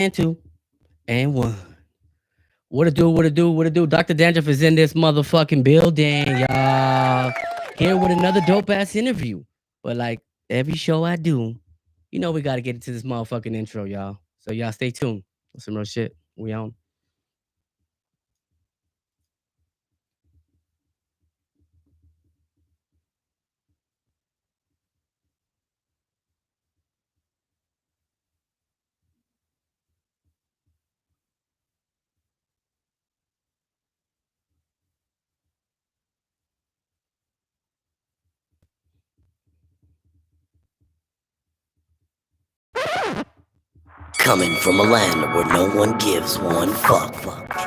And two, and one. What it do, what it do, what it do? Dr. Dandruff is in this motherfucking building, y'all. Here with another dope ass interview. But like every show I do, you know we gotta get into this motherfucking intro, y'all. So y'all stay tuned. Some real shit. We on. Coming from a land where no one gives one fuck.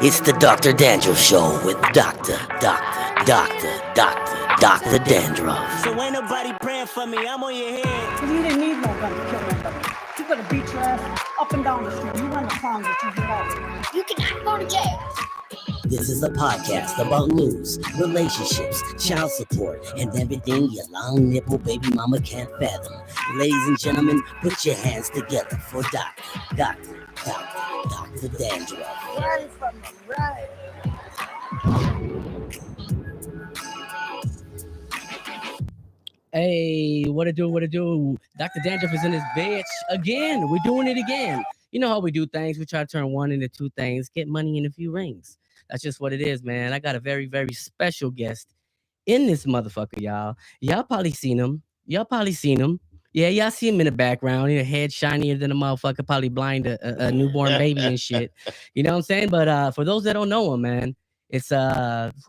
It's the Dr. Dandruff Show with Dr. Dandruff. So ain't nobody praying for me, I'm on your head. Because you didn't need no gun to kill nobody. You could have beat your ass up and down the street. You run the songs that you get out. You cannot go to jail. This is a podcast about news, relationships, child support, and everything your long nipple baby mama can't fathom. Ladies and gentlemen, put your hands together for Dr. Dandruff. Run from them, run. Hey, what it do, what it do? Dr. Dandruff is in this bitch again. We're doing it again. You know how we do things. We try to turn one into two things, get money in a few rings. That's just what it is, man. I got a very, very special guest in this motherfucker, y'all. Y'all probably seen him. Yeah, y'all see him in the background. His head shinier than a motherfucker, probably blind a newborn baby and shit. You know what I'm saying? But for those that don't know him, man, it's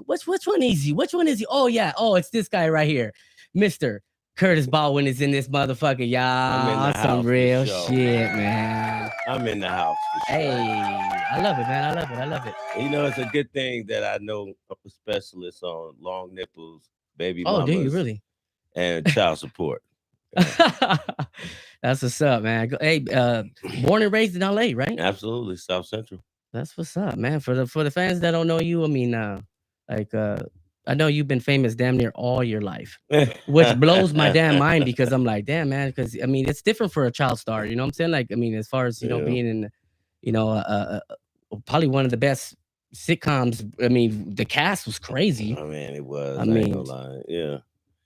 which one is he? Which one is he? Oh yeah, it's this guy right here, Mr. Curtis Baldwin is in this motherfucker, y'all. I'm in the Some house for real sure. shit, man. I'm in the house. For sure. Hey, I love it, man. I love it. You know, it's a good thing that I know a specialist on long nipples, baby Oh, mamas, do you really? and child support. That's what's up, man. Hey, born and raised in LA, right? Absolutely, South Central. That's what's up, man. For the fans that don't know you, I mean, I know you've been famous damn near all your life, which blows my damn mind because I'm like, damn, man, because I mean, it's different for a child star. You know what I'm saying? Like, I mean, as far as Yeah. being in, probably one of the best sitcoms. I mean, the cast was crazy. Oh man, it was. I I mean, ain't gonna lie. Yeah.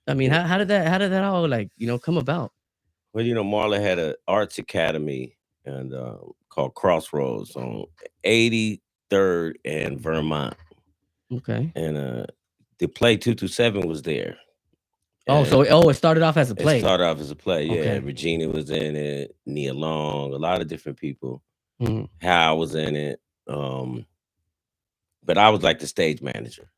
I mean, how did that all like come about? Well, you know, Marla had an arts academy and called Crossroads on 83rd and Vermont, Okay. and the play 227 was there. Oh, so it started off as a play. It started off as a play, yeah. Okay. Regina was in it, Nia Long, a lot of different people. Mhm. Hal was in it. But I was like the stage manager,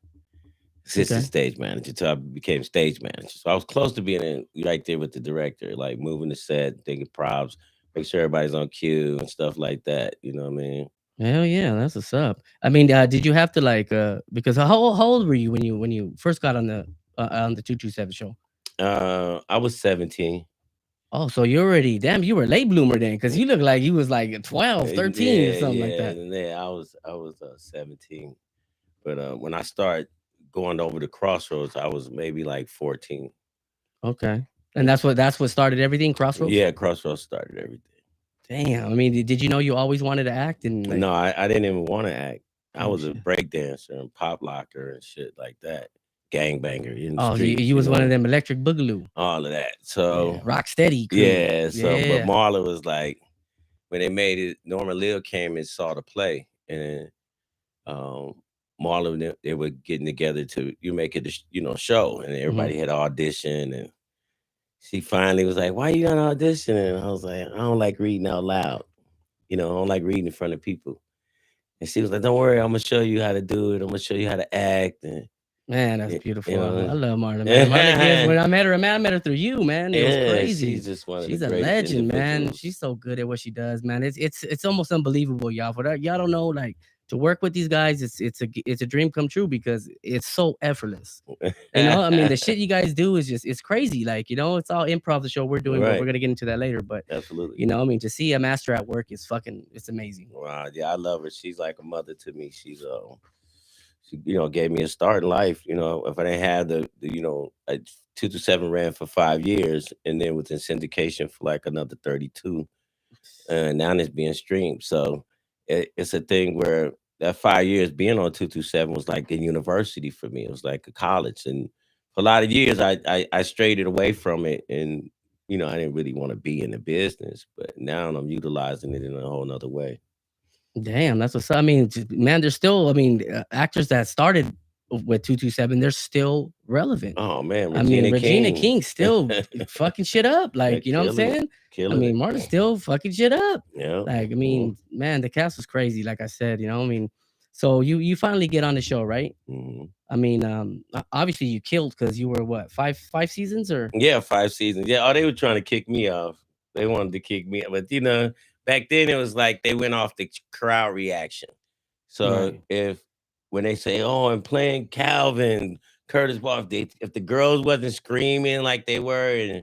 assistant Okay. stage manager, until I became stage manager. So I was close to being right there with the director, like moving the set, thinking props, make sure everybody's on cue and stuff like that. You know what I mean? Hell yeah, that's what's up. I mean, did you have to because how old were you when you first got on the 227 show? I was 17. Oh, so you already you were a late bloomer then, because you look like you was like 12, 13 or something like that. Yeah, I was 17. But when I started going over to Crossroads, I was maybe like 14. Okay, and that's what started everything. Crossroads. Yeah, Crossroads started everything. Damn. I mean, did you know you always wanted to act? And like, No, I didn't even want to act. I Oh, was a shit. break dancer and pop locker and shit like that. Gangbanger in the Oh, streets. you was one know, of them electric boogaloo. all of that. So Rock steady crew. yeah, so Yeah. but Marla was like, when they made it, Norman Leal came and saw the play, and um Marla and they were getting together to make it a show, and everybody had auditioned, and she finally was like, "Why you gonna audition?" And I was like, "I don't like reading out loud. I don't like reading in front of people." And she was like, "Don't worry, I'm gonna show you how to do it. I'm gonna show you how to act." And Man, that's y- beautiful. you know, I love Marla, man. Marla Gibbs, when I met her, man, I met her through you, man. It was yeah, crazy. she's just one of She's the a greatest legend, man. individuals. She's so good at what she does, man. It's almost unbelievable, y'all. For that, y'all don't know, like to work with these guys, it's a dream come true because it's so effortless. I mean, the shit you guys do is it's crazy. Like, it's all improv. The show we're doing, but Right. we're gonna get into that later. But Absolutely. I mean, to see a master at work is it's amazing. Wow, yeah, I love her. She's like a mother to me. She gave me a start in life. If I didn't have the 227 ran for 5 years, and then was in syndication for like another 32. and now it's being streamed. So it's a thing where that 5 years being on 227 was like a university for me. It was like a college, and for a lot of years I strayed away from it, and I didn't really want to be in the business, but now I'm utilizing it in a whole nother way. Damn, that's what's up. I mean, man, there's still, actors that started with 227, they're still relevant. Oh man, Regina King still fucking shit up. Like, you know what I'm saying? Martin's still fucking shit up. Yeah. Like, man, the cast was crazy. Like I said, so you finally get on the show, right? Obviously you killed because you were what, five seasons or? Yeah, 5 seasons. Yeah. Oh, they were trying to kick me off. They wanted to kick me, but back then it was like they went off the crowd reaction. So when they say, "Oh, I'm playing Calvin, Curtis Baldwin," if the girls wasn't screaming like they were,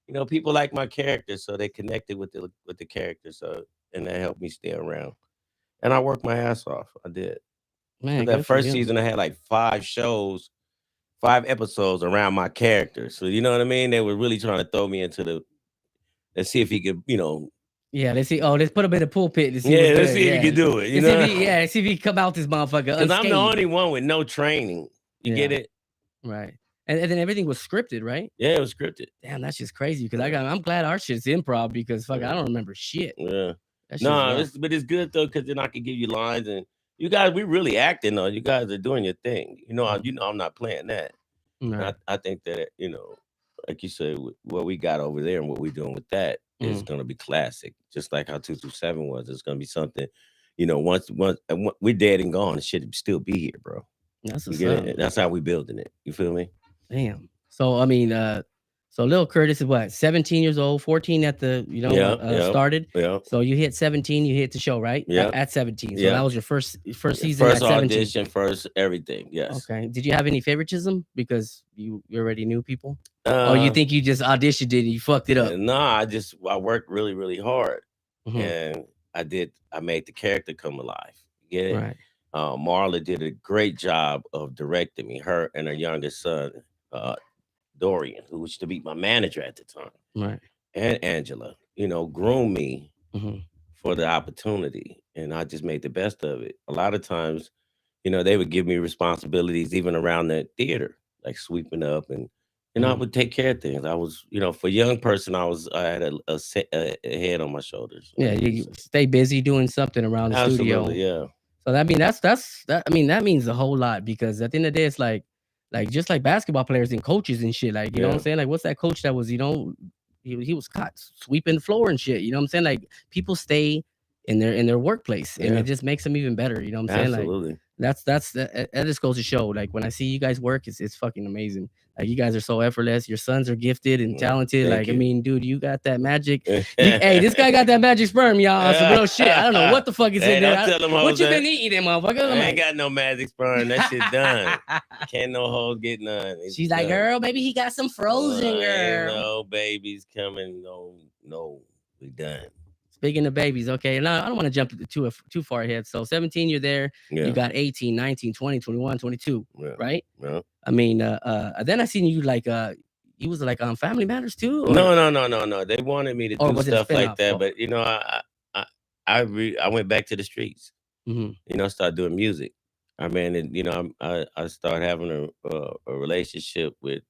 and people like my character, so they connected with the character. So, and that helped me stay around. And I worked my ass off. I did. Man, that first season, I had like 5 episodes around my character. So you know what I mean? They were really trying to throw me into let's see if he could, Yeah, let's see. Oh, let's put him in the pulpit. Let's see if he can do it. See if he come out this motherfucker. Because I'm the only one with no training. You get it? Right. And then everything was scripted, right? Yeah, it was scripted. Damn, that's just crazy. Because I'm glad our shit's improv because I don't remember shit. Yeah. But it's good though, because then I can give you lines, and you guys, we really acting though. You guys are doing your thing. I'm not playing that. Right. I think that like you said, what we got over there and what we're doing with that is gonna be classic. Just like how 227 was. It's gonna be something. Once we're dead and gone, it should still be here, bro. That's how we building it. You feel me? Damn. So so Lil Curtis is what, 17 years old, 14 at the started. Yeah. So you hit 17, you hit the show, right? Yeah. At 17. So that was your first season. First at 17. audition, first everything. Yes. Okay. Did you have any favoritism because you already knew people? Or you think you just auditioned it and you fucked it up? No, I worked really, really hard. And I made the character come alive. You get it? Right. Marla did a great job of directing me, her and her youngest son, Dorian, who was to be my manager at the time. Right. And Angela, groomed me for the opportunity. And I just made the best of it. A lot of times, they would give me responsibilities even around the theater, like sweeping up, and I would take care of things. I was, for a young person, I had a head on my shoulders. Yeah, you stay busy doing something around the studio. Yeah. So that means a whole lot, because at the end of the day, it's like just like basketball players and coaches and shit. Like, you know what I'm saying? Like, what's that coach that was, he was caught sweeping the floor and shit. You know what I'm saying? Like, people stay in their workplace, and it just makes them even better. You know what I'm saying? Absolutely. Like, that just goes to show. Like, when I see you guys work, it's fucking amazing. Like, you guys are so effortless. Your sons are gifted and talented. Thank you. Dude, you got that magic. Hey, this guy got that magic sperm, y'all. Some real shit. I don't know what the fuck is in there. What you been eating, motherfucker? I ain't got no magic sperm. That shit done. Can't no hoes get none. She's like, girl, maybe he got some frozen, girl. No babies coming. No, we done. Speaking of babies, okay, now I don't want to jump too far ahead. So 17, you're there. Yeah. You got 18, 19, 20, 21, 22, right? Yeah. Then I seen you like you was like on Family Matters too? Or? No. They wanted me to do stuff like that, but I went back to the streets. Started doing music. I started having a relationship with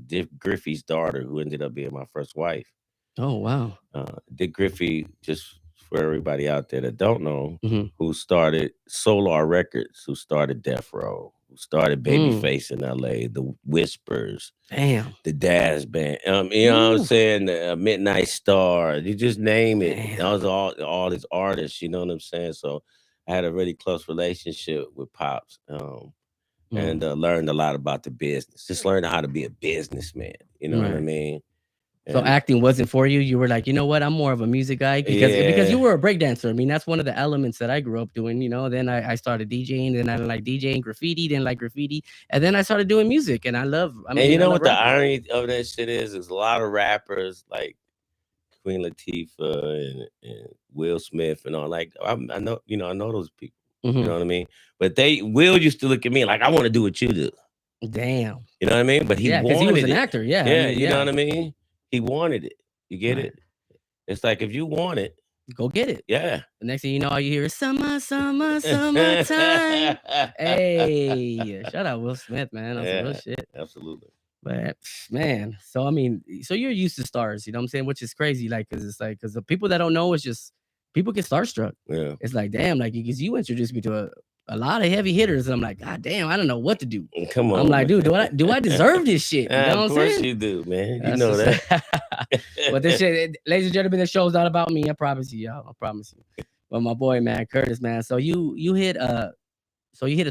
Dick Griffey's daughter, who ended up being my first wife. Oh, wow. Dick Griffey, just for everybody out there that don't know, who started Solar Records, who started Death Row, who started Babyface in LA, The Whispers, the Daz Band, you know what I'm saying, the Midnight Star, you just name it. Damn. That was all these artists, you know what I'm saying? So I had a really close relationship with Pops, and learned a lot about the business. Just learned how to be a businessman, you know what I mean? So acting wasn't for you. You were like, you know what? I'm more of a music guy because you were a breakdancer. I mean, that's one of the elements that I grew up doing. Then I started DJing. Then I like DJing graffiti. Then like graffiti, and then I started doing music. And I love. And you know what the irony of that shit is? There's a lot of rappers like Queen Latifah and Will Smith and all. Like I know, I know those people. You know what I mean? But Will used to look at me like, I want to do what you do. Damn. You know what I mean? But he wanted he was an it. actor. Yeah. You know what I mean? He wanted it. You get it? It's like, if you want it, go get it. Yeah. The next thing you know, all you hear is summertime. Hey, shout out Will Smith, man. That's some real shit. Absolutely. But man, so I mean, so you're used to stars, you know what I'm saying? Which is crazy, like, cause it's like, cause the people that don't know, it's just people get starstruck. Yeah. It's like, damn, like, because you introduced me to a lot of heavy hitters, and I'm like, God damn, I don't know what to do. Come on. I'm like, dude, do I deserve this shit? You know what I'm saying? Of course you do, man. That's you know that. But this shit, ladies and gentlemen, this show's not about me. I promise you, y'all. I promise you. But my boy, man, Curtis, man. So you hit a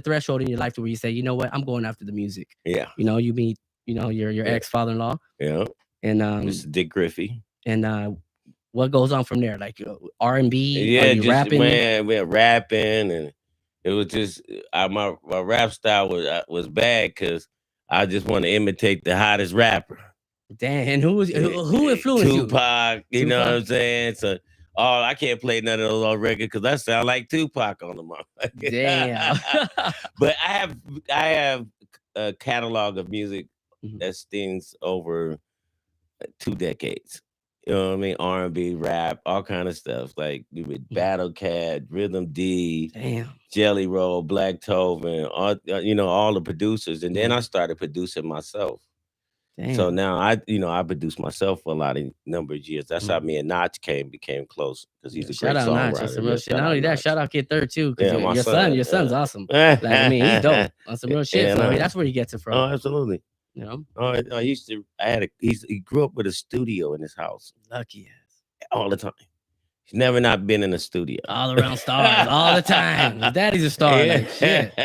threshold in your life to where you say, you know what, I'm going after the music. Yeah. You know, you meet, you know, your ex father-in-law. Yeah. And Mr. Dick Griffey. And what goes on from there? Like R&B? Yeah, just rapping? Man, we're rapping, and it was just my rap style was bad because I just want to imitate the hottest rapper. Damn, and who influenced you? Tupac, you know what I'm saying? So I can't play none of those on record because I sound like Tupac on the motherfucker. Damn. But I have a catalog of music that stings over 2 decades. You know what I mean? R&B, rap, all kind of stuff. Like with Battle Cat, Rhythm D, Damn. Jelly Roll, Black Tovin, all the producers. And then I started producing myself. Damn. So now I produced myself for a number of years. That's how me and Notch became close because he's a great songwriter. That's some real shit. Not only that, shout out Kid Third too. Because your son's awesome. Like, I mean, he's dope. On some real shit. So, I mean, that's where he gets it from. Oh, absolutely. You know? He grew up with a studio in his house. Lucky ass. All the time. He's never not been in a studio. All around stars, all the time. His daddy's a star. Yeah. Like, shit.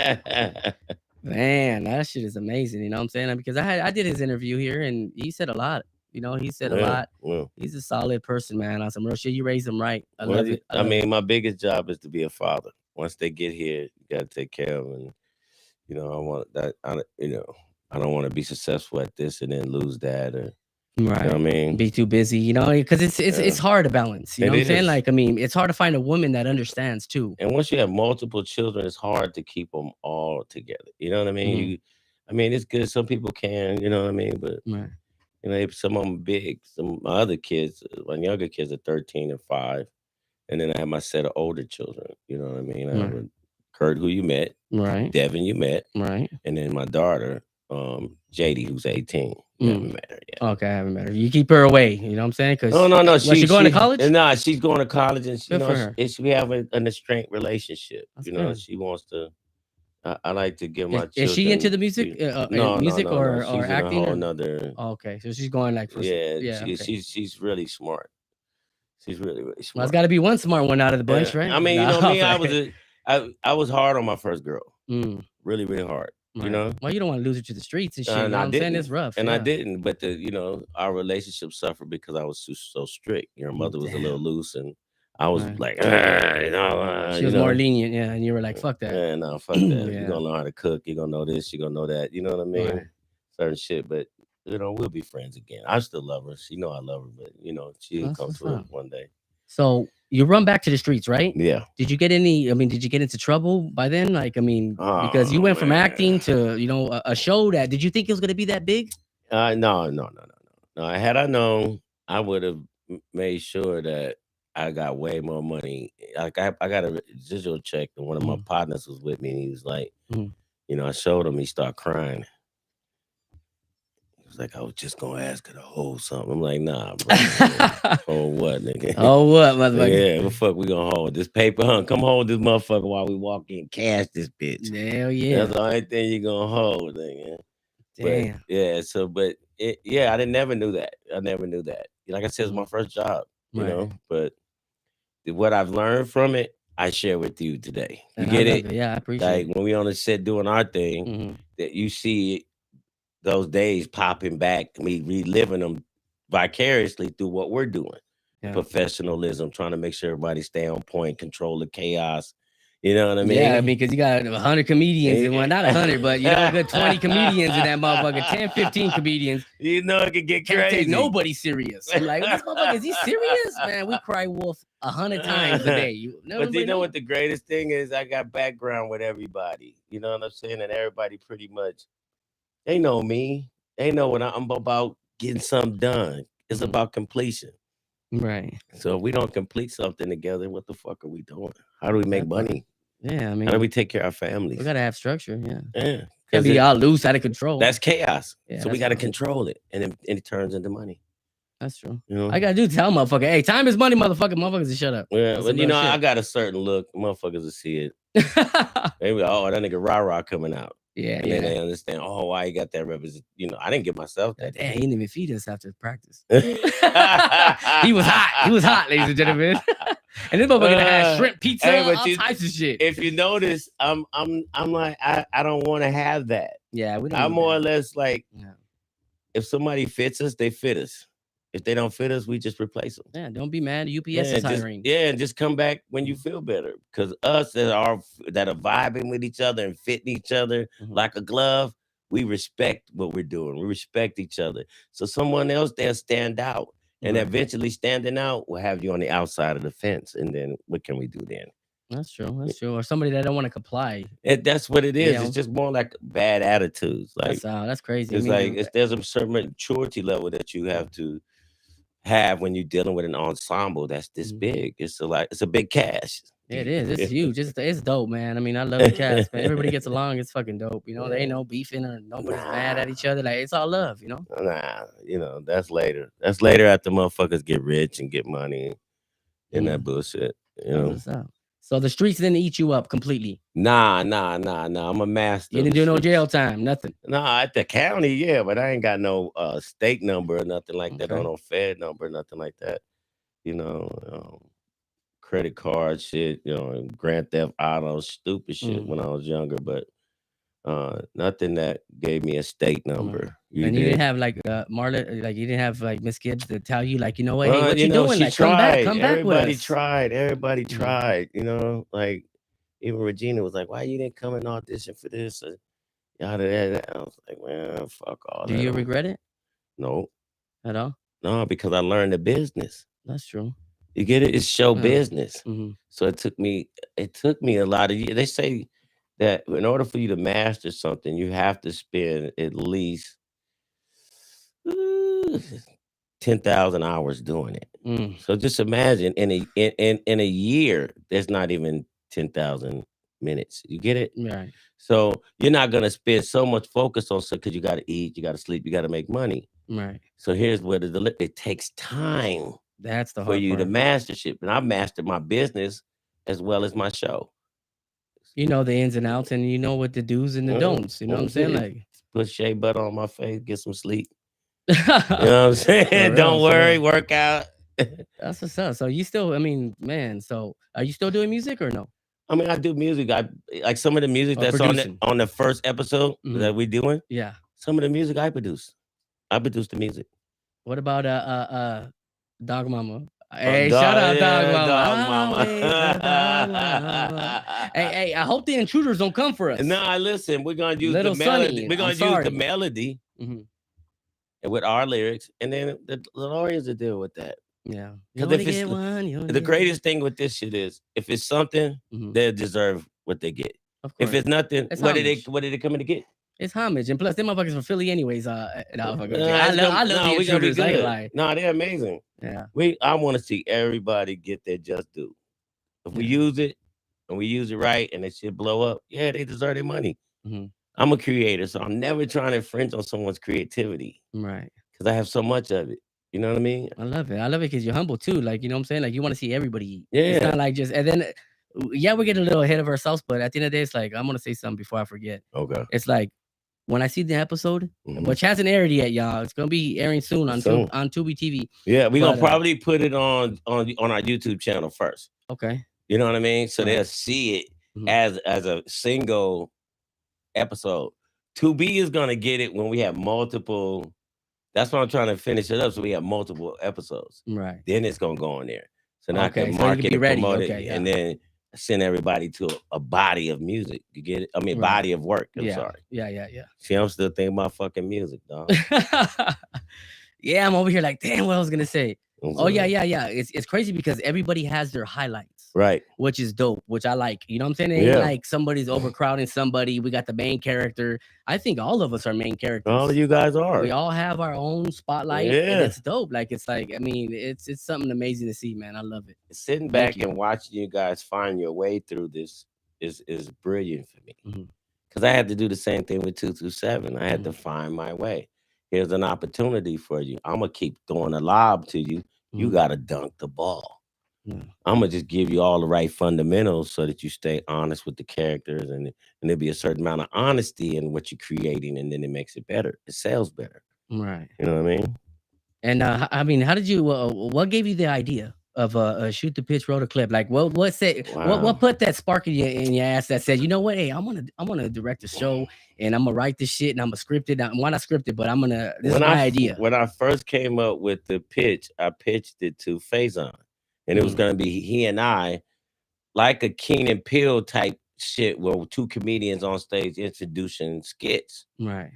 Man, that shit is amazing. You know what I'm saying? Because I did his interview here, and he said a lot. You know, he said a lot. Yeah. He's a solid person, man. On some real shit. You raised him right. I love it. I mean, my biggest job is to be a father. Once they get here, you got to take care of them. And, you know, I want that. I don't want to be successful at this and then lose that, or right. You know what I mean? Be too busy, you know, because it's hard to balance. You know what I'm saying? Like, I mean, it's hard to find a woman that understands too. And once you have multiple children, it's hard to keep them all together. You know what I mean? It's good. Some people can, you know what I mean? But right. you know, some of them big. Some of my other kids, my younger kids are 13 and 5, and then I have my set of older children. You know what I mean? I have Kurt, who you met, right? Devin, you met, right? And then my daughter, JD, who's 18. I haven't met her yet. Okay, I haven't met her. You keep her away, you know what I'm saying? Because no, she's going to college? No, she's going to college, and she we have an estranged relationship. That's you know, good. She wants to. I like to give my children. Is she into the music? Music or acting? In a whole nother. Okay, so she's going like for she's really smart. She's really smart. Well, there's got to be one smart one out of the bunch, right? I mean, you know me. I was hard on my first girl. Really, really hard. Right. You know, well, you don't want to lose her to the streets and shit. You know what I'm saying? It's rough. And I didn't, but our relationship suffered because I was so strict. Your mother was a little loose, and I was like, she was more lenient, and you were like, fuck that. Yeah, no, fuck that. You're gonna learn how to cook. You're gonna know this. You're gonna know that. You know what I mean? Right. Certain shit, but we'll be friends again. I still love her. She know I love her, but she'll come to it one day. So you run back to the streets, right? Yeah. Did you get into trouble by then? Like, I mean, because you went from acting to, a show that, did you think it was going to be that big? No. Had I known, I would have made sure that I got way more money. Like I got a residual check, and one of my partners was with me, and he was like, I showed him, he started crying. Like, I was just gonna ask her to hold something. I'm like, nah, bro. Hold what, nigga? Oh, what, motherfucker? Yeah, what fuck we gonna hold? This paper, huh? Come hold this motherfucker while we walk in. Cash this bitch. Hell yeah. That's the only thing you gonna hold, nigga. Damn. But I never knew that. I never knew that. Like I said, it's my first job, you know. But what I've learned from it, I share with you today. You get it? Yeah, I appreciate it. Like when we on the set doing our thing, that you see it. Those days popping back, we reliving them vicariously through what we're doing. Yeah. Professionalism, trying to make sure everybody stay on point, control the chaos. You know what I mean? Yeah, I mean, because you got 100 comedians, well, not 100, but a good 20 comedians in that motherfucker, 10, 15 comedians. It could get Can't crazy. Take nobody serious. I'm like, this motherfucker, is he serious? Man, we cry wolf 100 times a day. But you know what the greatest thing is? I got background with everybody. You know what I'm saying? And everybody pretty much, they know me. They know what I'm about, getting something done. It's about completion. Right. So if we don't complete something together, what the fuck are we doing? How do we make money? Yeah, I mean, How do we take care of our families? we gotta have structure. Yeah, Yeah, can't be all loose, out of control. That's chaos. Yeah, so we that's got to wrong. control it, and it turns into money. That's true. You know, I gotta do tell motherfucker, hey, time is money, motherfucker. Motherfuckers to shut up. yeah, That's but some you real know, I shit. got a certain look. Motherfuckers will see it. Maybe that nigga rah coming out. Yeah, And then they understand, oh, why you got that represent. You know, I didn't give myself that. Damn, he didn't even feed us after practice. He was hot. He was hot, ladies and gentlemen. And this motherfucker had shrimp pizza, hey, but all types of shit. If you notice, I'm like, I don't want to have that. Yeah, we don't. I'm more or less like, yeah. If somebody fits us, they fit us. If they don't fit us, we just replace them. Yeah, don't be mad. UPS is hiring. And just come back when you feel better. Because us that are vibing with each other and fitting each other like a glove, we respect what we're doing. We respect each other. So someone else, they'll stand out. And eventually standing out will have you on the outside of the fence. And then what can we do then? That's true. That's true. Or somebody that don't want to comply. That's what it is. Yeah. It's just more like bad attitudes. Like that's crazy. It's there's a certain maturity level that you have to have when you're dealing with an ensemble that's this big. It's a big cast. Yeah, it is. It's huge. It's dope, man. I mean, I love the cast, man. Everybody gets along. It's fucking dope. You know, there ain't no beefing or nobody's mad at each other. Like, it's all love, you know? Nah, you know, that's later. That's later after motherfuckers get rich and get money and that bullshit. You know? What's up? So the streets didn't eat you up completely. Nah. I'm a master. You didn't do no jail time, nothing. Nah, at the county, yeah, but I ain't got no state number or nothing like that, or no Fed number, nothing like that. You know, credit card shit, you know, Grand Theft Auto, stupid shit when I was younger, but nothing that gave me a state number. You didn't have like Marla, like you didn't have like Miss Gibbs to tell you, like, you know what, hey, what you doing? Like, tried. come back with Everybody us. tried. Everybody tried. You know, like even Regina was like, "Why you didn't come and audition for this?" Yada. I was like, "Man, fuck all that." Do you regret it? No. At all? No, because I learned the business. That's true. You get it? It's show business. Mm-hmm. So it took me a lot of years. They say that in order for you to master something, you have to spend at least 10,000 hours doing it. So just imagine in a year, there's not even 10,000 minutes. You get it? Right. So you're not gonna spend so much focus on something because you got to eat, you got to sleep, you got to make money. Right. So here's what it takes time. That's the for hard you part. to mastership, and I mastered my business as well as my show. You know the ins and outs, and you know what the do's and the don'ts. You know what I'm saying? Like, put shea butter on my face, get some sleep. You know what I'm saying? Don't worry, work out. That's what's up. So you still, I mean, man. So are you still doing music or no? I mean, I do music. I like some of the music that's on the first episode that we doing. Yeah. Some of the music I produce. I produce the music. What about Dog Mama? Hey, shout out Dog Mama. Hey, I hope the intruders don't come for us. No, listen, we're gonna use the melody. We're gonna use the melody with our lyrics, and then the lawyers will deal with that. Yeah. Because if it's the greatest thing with this shit is if it's something, they deserve what they get. If it's nothing, what did they come in to get? It's homage, and plus, them motherfuckers from Philly, anyways. I love the intruders. I ain't lie. No, they're amazing. Yeah, I want to see everybody get their just due. If we use it and we use it right, and it should blow up, yeah, they deserve their money. I'm a creator, so I'm never trying to infringe on someone's creativity, right? Because I have so much of it. You know what I mean? I love it. I love it because you're humble too. Like, you know what I'm saying? Like, you want to see everybody eat. Yeah, it's not like just and then. Yeah, we get a little ahead of ourselves, but at the end of the day, it's like, I'm gonna say something before I forget. Okay. It's like when I see the episode, which hasn't aired yet, y'all. It's gonna be airing soon on Tubi TV. Yeah, we're gonna probably put it on our YouTube channel first. Okay. You know what I mean? So they'll see it as a single episode. Tubi is gonna get it when we have multiple. That's why I'm trying to finish it up, so we have multiple episodes. Right. Then it's gonna go on there. So now I can market and promote it, and then send everybody to a body of music. You get it? I mean, body of work. I'm sorry. Yeah. See, I'm still thinking about fucking music, dog. Yeah, I'm over here like, damn, what I was gonna say. Oh yeah. It's crazy because everybody has their highlights. Right. which is dope, which I like. You know what I'm saying? It ain't like somebody's overcrowding somebody. We got the main character. I think all of us are main characters. All of you guys are. We all have our own spotlight, and it's dope. Like it's like, I mean, it's something amazing to see, man. I love it. Sitting back and watching you guys find your way through this is brilliant for me. Because I had to do the same thing with 227. I had to find my way. Here's an opportunity for you. I'm gonna keep throwing a lob to you. You gotta dunk the ball. I'm gonna just give you all the right fundamentals so that you stay honest with the characters, and there'll be a certain amount of honesty in what you're creating, and then it makes it better. It sells better. Right. You know what I mean? And I mean, how did you? What gave you the idea of shoot the pitch, roll the clip? Like, what put that spark in your ass that said, you know what? Hey, I'm gonna direct a show, and I'm gonna write this shit, and I'm gonna script it. Why not script it? But I'm gonna. This is my idea. When I first came up with the pitch, I pitched it to Faison, and it was gonna be he and I, like a Keen and Peele type shit, where two comedians on stage introducing skits. Right.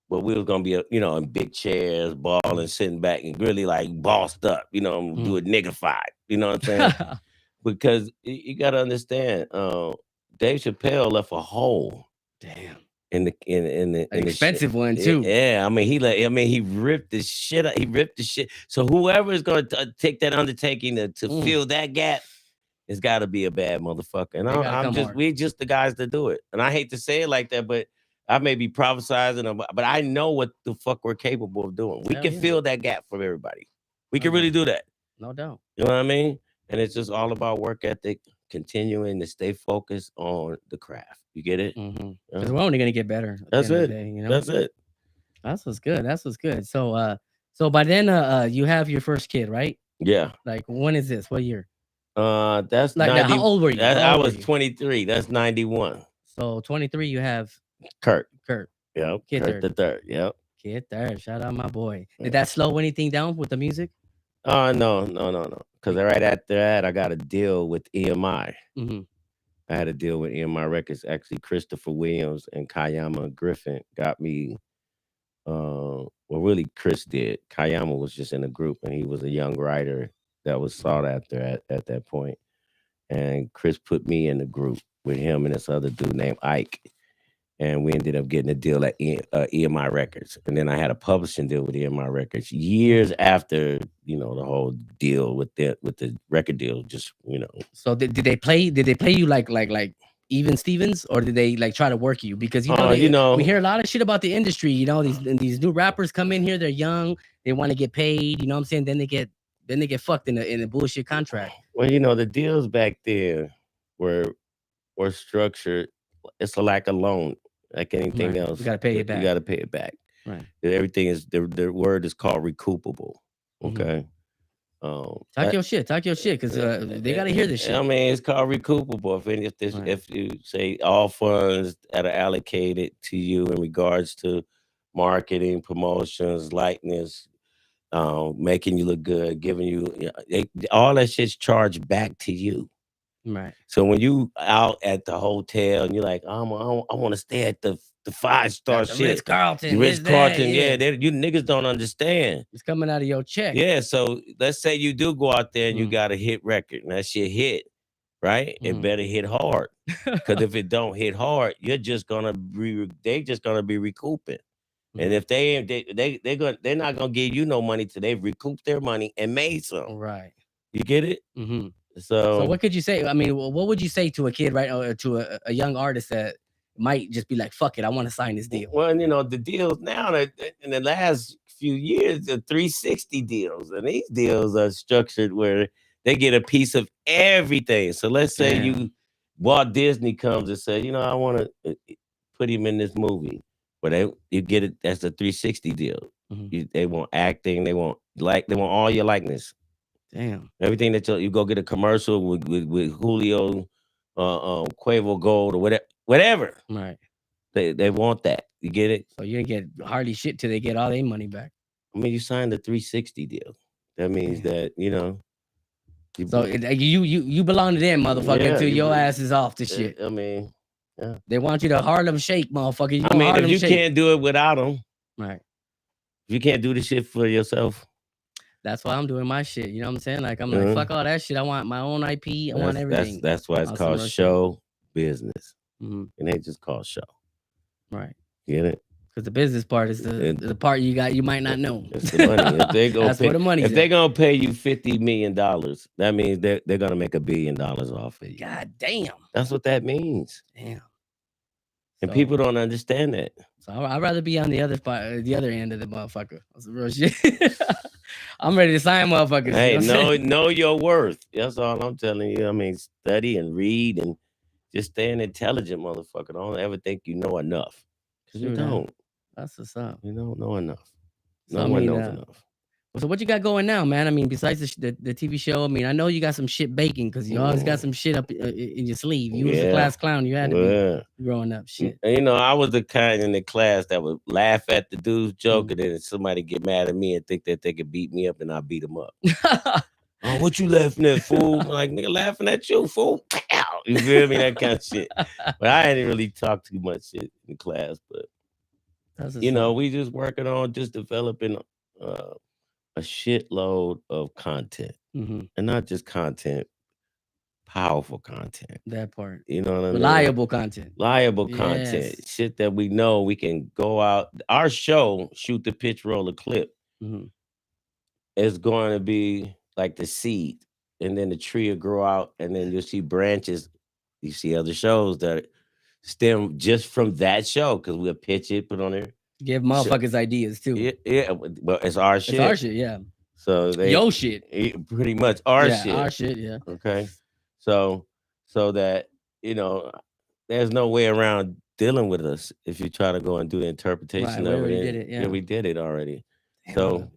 But we was gonna be, in big chairs, balling, sitting back, and really like bossed up, do it niggified. You know what I'm saying? Because you gotta understand, Dave Chappelle left a hole. Damn. In the expensive one too. Yeah, I mean he ripped the shit up. He ripped the shit. So whoever is gonna take that undertaking to fill that gap, it's got to be a bad motherfucker. And we just the guys that do it. And I hate to say it like that, but I may be prophesizing, but I know what the fuck we're capable of doing. We can fill that gap for everybody. We can really do that. No doubt. You know what I mean? And it's just all about work ethic, continuing to stay focused on the craft. You get it? Because we're only gonna get better. That's it. Day, That's it. That's what's good. That's what's good. So so by then you have your first kid, right? Yeah. Like, when is this? What year? That's like 90, how old were you? I was 23. That's 91. So 23, you have Kurt. Yep. Kid Kurt the third. Yep. Kid third. Shout out my boy. Did that slow anything down with the music? No. Because right after that, I got a deal with EMI. I had a deal with EMI Records. Actually, Christopher Williams and Kayama Griffin got me. Well, really, Chris did. Kayama was just in a group, and he was a young writer that was sought after at that point. And Chris put me in the group with him and this other dude named Ike. And we ended up getting a deal at EMI Records. And then I had a publishing deal with EMI Records years after, the whole deal with the record deal, just, So did they play you like even Stevens, or did they like try to work you? Because we hear a lot of shit about the industry. These new rappers come in here, they're young, they want to get paid, you know what I'm saying? Then they get fucked in a bullshit contract. Well, the deals back then were structured. It's like a loan, like anything else. You gotta pay it back. You gotta pay it back. Right. Everything is the word is called recoupable. Okay. Talk your shit, because they gotta hear this shit. I mean, it's called recoupable. If you say all funds that are allocated to you in regards to marketing, promotions, likeness, making you look good, giving you all that shit's charged back to you. Right. So when you out at the hotel and you're like, I want to stay at the 5-star shit, Ritz-Carlton, you niggas don't understand. It's coming out of your check. Yeah. So let's say you do go out there and you got a hit record, and that shit hit, right? It better hit hard, because if it don't hit hard, they're just gonna be recouping. And if they're not gonna give you no money till they've recouped their money and made some. Right. You get it? So what could you say? I mean, what would you say to a kid, right, or to a young artist that might just be like, fuck it, I want to sign this deal? Well, the deals now in the last few years are 360 deals, and these deals are structured where they get a piece of everything. So let's say Walt Disney comes and says, I want to put him in this movie, but you get it. That's a 360 deal. They want acting, they want all your likeness. Damn. Everything that you go get a commercial with Julio, Quavo Gold, or whatever. Right. They want that. You get it? So you get hardly shit till they get all their money back. I mean, you signed a 360 deal. That means that, So you belong to them, motherfucker, until your ass is off the shit. I mean, yeah. They want you to Harlem Shake, motherfucker. If you can't do it without them. Right. If you can't do the shit for yourself. That's why I'm doing my shit. You know what I'm saying? Like I'm like, fuck all that shit. I want my own IP. I want everything. That's why it's On some called real shit. show business. Mhm. It ain't just called show. Right. Get it? Because the business part is the part you might not know. It's the money. If they gonna That's where the money's if they're gonna pay you $50 million, that means they're gonna make $1 billion off of you. God damn. That's what that means. Damn. And So- people don't understand that. So I'd rather be on the other part, the other end of the motherfucker. That's the real shit. I'm ready to sign motherfuckers. Hey, you know what I'm saying? know your worth. That's all I'm telling you. I mean, study and read and just stay an intelligent motherfucker. Don't ever think you know enough. Because you True that. don't. That's what's up. You don't know enough. So, No I one mean, knows enough. So what you got going now, man? I mean, besides the TV show, I mean, I know you got some shit baking because you always got some shit up in your sleeve. You was a class clown. You had to be growing up. Shit. And, you know, I was the kind in the class that would laugh at the dude's joke, and then somebody get mad at me and think that they could beat me up, and I beat them up. Oh, what you laughing at, fool? I'm like, nigga, laughing at you, fool. You feel me? That kind of shit. But I didn't really talk too much shit in class. But you know, we just working on just developing a shitload of content, and not just content, powerful content. That part. You know what I mean? Reliable content. Reliable content. Shit that we know we can go out. Our show, Shoot the Pitch, Roll a Clip, is going to be like the seed, and then the tree will grow out, and then you'll see branches. You see other shows that stem just from that show because we'll pitch it, put on there. Give motherfuckers ideas too. Yeah, well, it's our shit. It's our shit, yeah. So yo shit. Pretty much our shit. Our shit, yeah. Okay. So that, you know, there's no way around dealing with us if you try to go and do the interpretation of it. Did it, yeah. We did it already. Damn. So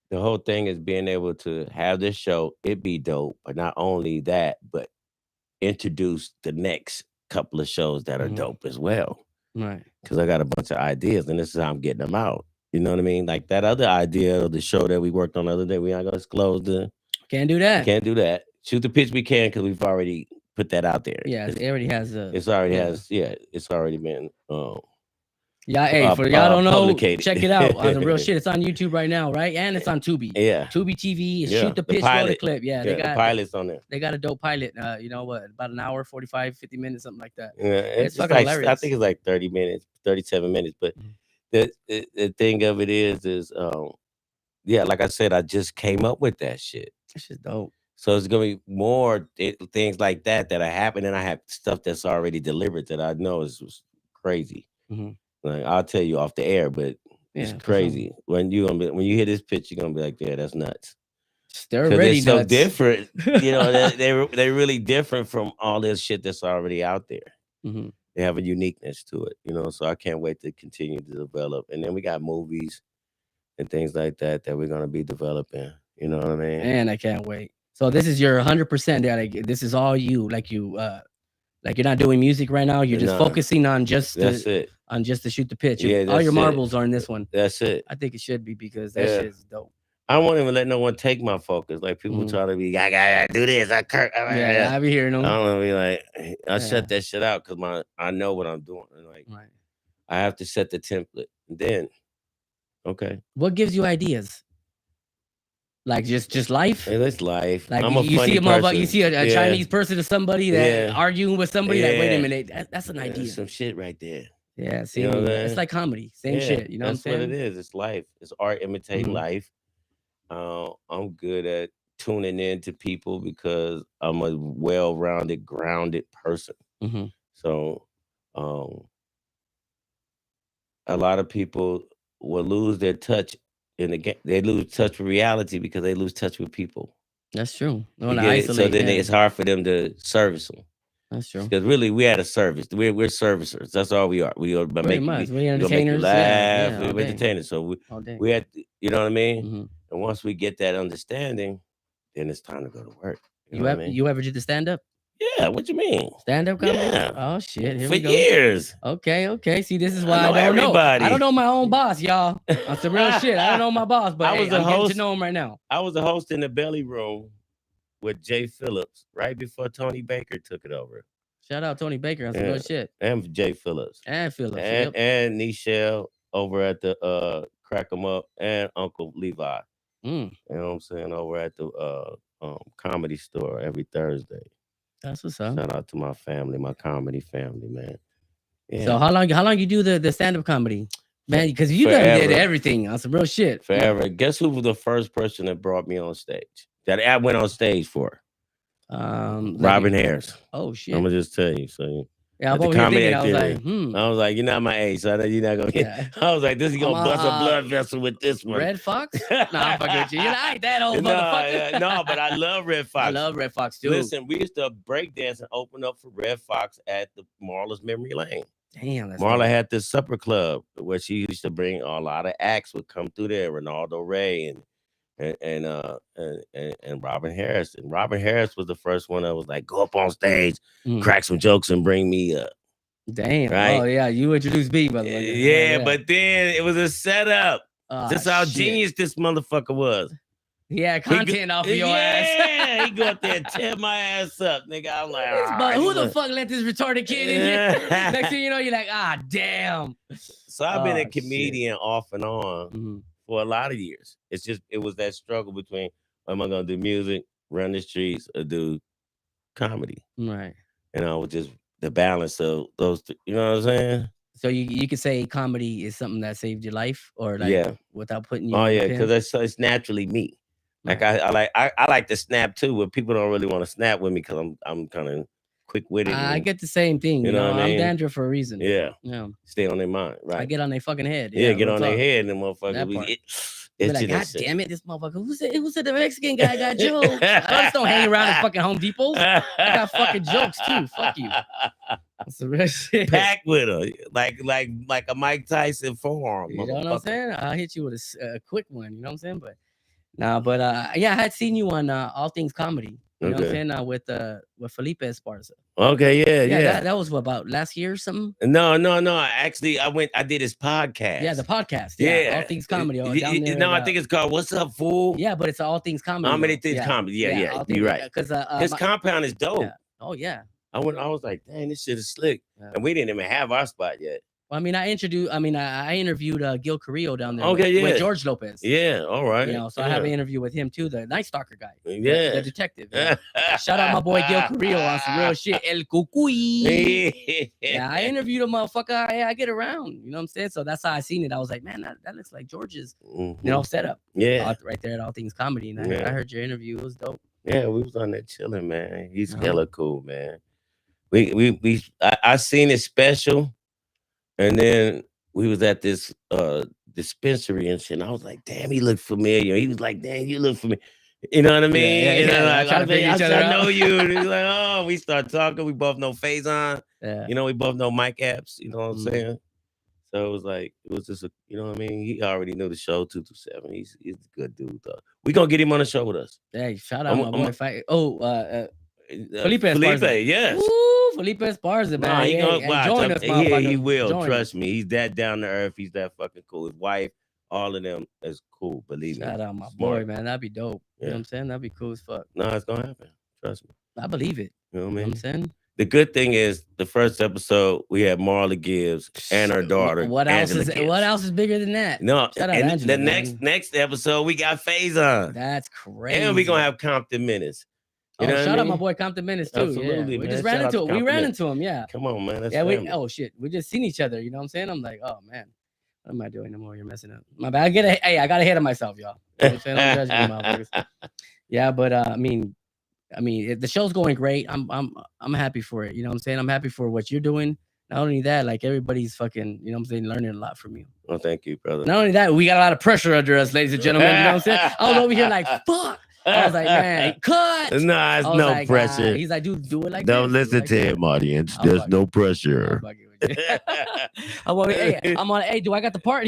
the whole thing is being able to have this show, it be dope, but not only that, but introduce the next couple of shows that are dope as well. Right. Because I got a bunch of ideas, and this is how I'm getting them out. You know what I mean? Like that other idea of the show that we worked on the other day, we aren't gonna disclose Can't do that. Can't do that. Shoot the Pitch we can because we've already put that out there. Yeah, it already has it's already been yeah, hey, for y'all don't know, publicated. check it out on the real shit. It's on YouTube right now, right? And it's on Tubi. Yeah. Tubi TV. Shoot the Pitch, roll the clip. Yeah, they got the pilot's on there. They got a dope pilot. You know what? About an hour, 45, 50 minutes, something like that. Yeah, it's fucking like, hilarious. I think it's like 30 minutes, 37 minutes. But the thing of it is like I said, I just came up with that shit. That's just dope. So it's gonna be more things like that are happening. I have stuff that's already delivered that I know is crazy. Like I'll tell you off the air, but it's crazy. When you hear this pitch, you're gonna be like, yeah, that's nuts. They're already so nuts. different. You know, they're really different from all this shit that's already out there. They have a uniqueness to it, you know. So I can't wait to continue to develop. And then we got movies and things like that we're gonna be developing. You know what I mean? Man, I can't wait. So this is your 100%. Like this is all you. Like you. Like you're not doing music right now. You're just focusing on just on just to shoot the pitch. Yeah, all your marbles are in this one. That's it. I think it should be because that shit is dope. I won't even let no one take my focus. Like people try to be, I gotta do this. I be hearing them. I don't want to be like, I shut that shit out because I know what I'm doing. And like, I have to set the template. And then, what gives you ideas? Like just life. It's life. Like I'm a funny person. You see a Chinese person or somebody that arguing with somebody. Like, wait a minute, that's an idea. Some shit right there. Yeah, see, it's like comedy, same shit. You know what I'm saying? That's what it is. It's life. It's art imitating life. I'm good at tuning in to people because I'm a well-rounded, grounded person. So, a lot of people will lose their touch in the game. They lose touch with reality because they lose touch with people. That's true. So then it's hard for them to service them. That's true. Because really, we at a service. We're servicers. That's all we are. We are we're entertainers. We're entertainers. So we had, you know what I mean. Mm-hmm. And once we get that understanding, then it's time to go to work. You ever did the stand up? Yeah. What you mean? Stand up comedy? Yeah. Oh shit. Here for we go. Years. Okay. See, this is why I don't everybody. know. I don't know my own boss, y'all. That's the real shit. I don't know my boss, but I'm getting to know him right now. I was a host in the Belly Room with Jay Phillips right before Tony Baker took it over. Shout out Tony Baker. That's the real shit. And Jay Phillips. And Phillips. And Nichelle over at the Crack 'em Up and Uncle Levi. Mm, You know what I'm saying? Over at the Comedy Store every Thursday. that's what's up. Shout out to my family, my comedy family, man. Yeah. So how long you do the stand-up comedy? Man, because you done did Forever. everything on some real shit. Forever. Guess who was the first person that brought me on stage? That I went on stage for? Robin Harris. Oh shit. I'm gonna just tell you. So yeah, at I'm the over here Comedy thinking, I was Academy. like, I was like, you're not my age, so I know you're not gonna get. Yeah. I was like, this is gonna bust a blood vessel with this one. Red Fox? No, I'm fucking with you. You like that old motherfucker? No, but I love Red Fox. I love Red Fox too. Listen, we used to break dance and open up for Red Fox at the Marla's Memory Lane. Damn, that's Marla dope. had this supper club where she used to bring a lot of acts would come through there, Ronaldo Ray and Robin Harris. And Robin Harris was the first one that was like, go up on stage, crack some jokes, and bring me up. Damn. Right? Oh yeah, you introduced me, by the way. Yeah, but then it was a setup. That's how genius this motherfucker was. Yeah, content off of your ass. Yeah, he go up there and tear my ass up, nigga. I'm like, but who the fuck let this retarded kid in here? Next thing you know, you're like, damn. So I've been a comedian off and on for a lot of years. It's just, it was that struggle between, am I gonna do music, run the streets, or do comedy? Right. And I was just the balance of those two, you know what I'm saying? So you could say comedy is something that saved your life, or like without putting you. Oh yeah, because it's naturally me. Like I like to snap too, but people don't really want to snap with me because I'm kind of quick witted. I get the same thing. You know what I mean? I'm DrDandruff for a reason. Yeah. Yeah. Stay on their mind, right? I get on their fucking head. Yeah, get on their head, and the motherfuckers. It's like, God damn it, this motherfucker. Who said the Mexican guy got jokes? I just don't hang around at fucking Home Depots. I got fucking jokes too. Fuck you. That's the real shit. Pack with her, like a Mike Tyson forearm. You know what I'm saying? I'll hit you with a quick one. You know what I'm saying? But yeah, I had seen you on All Things Comedy. You know what I'm saying? With Felipe Esparza. Okay, yeah. That was about last year or something. No. Actually, I did his podcast. Yeah, the podcast. Yeah, All Things Comedy. No, I think it's called What's Up, Fool? Yeah, but it's All Things Comedy. How many things comedy? Yeah. You're right. Because his compound is dope. Yeah. Oh yeah. I was like, dang, this shit is slick. Yeah. And we didn't even have our spot yet. Well, I mean, I interviewed Gil Carrillo down there. Okay, with George Lopez. Yeah, all right. You know, so I have an interview with him too, the Night Stalker guy. Yeah, the detective. Yeah. Shout out my boy Gil Carrillo on some real shit. El Cucuy. Yeah, I interviewed a motherfucker. I get around. You know what I'm saying? So that's how I seen it. I was like, man, that looks like George's, setup. Yeah, right there at All Things Comedy. And I heard your interview. It was dope. Yeah, we was on there chilling, man. He's hella cool, man. I seen his special, and then we was at this dispensary and shit. And I was like, damn, he looked familiar. He was like, damn, you look familiar. You know what I mean? I know you. And he's like, oh, we start talking. We both know Faison. Yeah. You know, we both know Mike Apps. You know what I'm saying? So it was just you know what I mean? He already knew the show 227. He's a good dude, though. We gonna get him on the show with us. Hey, shout out my boy. Felipe, yes. Woo, Felipe Esparza, man. Nah, he gonna watch. He will. Join Trust me. He's that down to earth. He's that fucking cool. His wife, all of them is cool. Believe me. Shout out my boy, man. That'd be dope. Yeah. You know what I'm saying? That'd be cool as fuck. No, it's gonna happen. Trust me. I believe it. You know what I mean? You know what I'm saying? The good thing is the first episode we had Marla Gibbs and her daughter. What else is bigger than that? No, shout out and Angela, the next episode we got Faison. That's crazy. And we gonna have Compton Minutes. You know shout out my boy Compton Minutes too. Absolutely, we just ran into him. We ran into him. Yeah. Come on, man. That's we just seen each other. You know what I'm saying? I'm like, oh man, what am I doing anymore? You're messing up. My bad. I got ahead of myself, y'all. You know what I'm saying? I'm judging you, motherfuckers. Yeah, but I mean, the show's going great. I'm happy for it. You know what I'm saying? I'm happy for what you're doing. Not only that, like everybody's fucking, you know what I'm saying, learning a lot from you. Well, thank you, brother. Not only that, we got a lot of pressure under us, ladies and gentlemen. You know what I'm saying? I was over here like, fuck. I was like, man, cut. Nah, it's no pressure. He's like, dude, do it like Don't listen to him, audience. There's no pressure. I'm on, hey, do I got the part?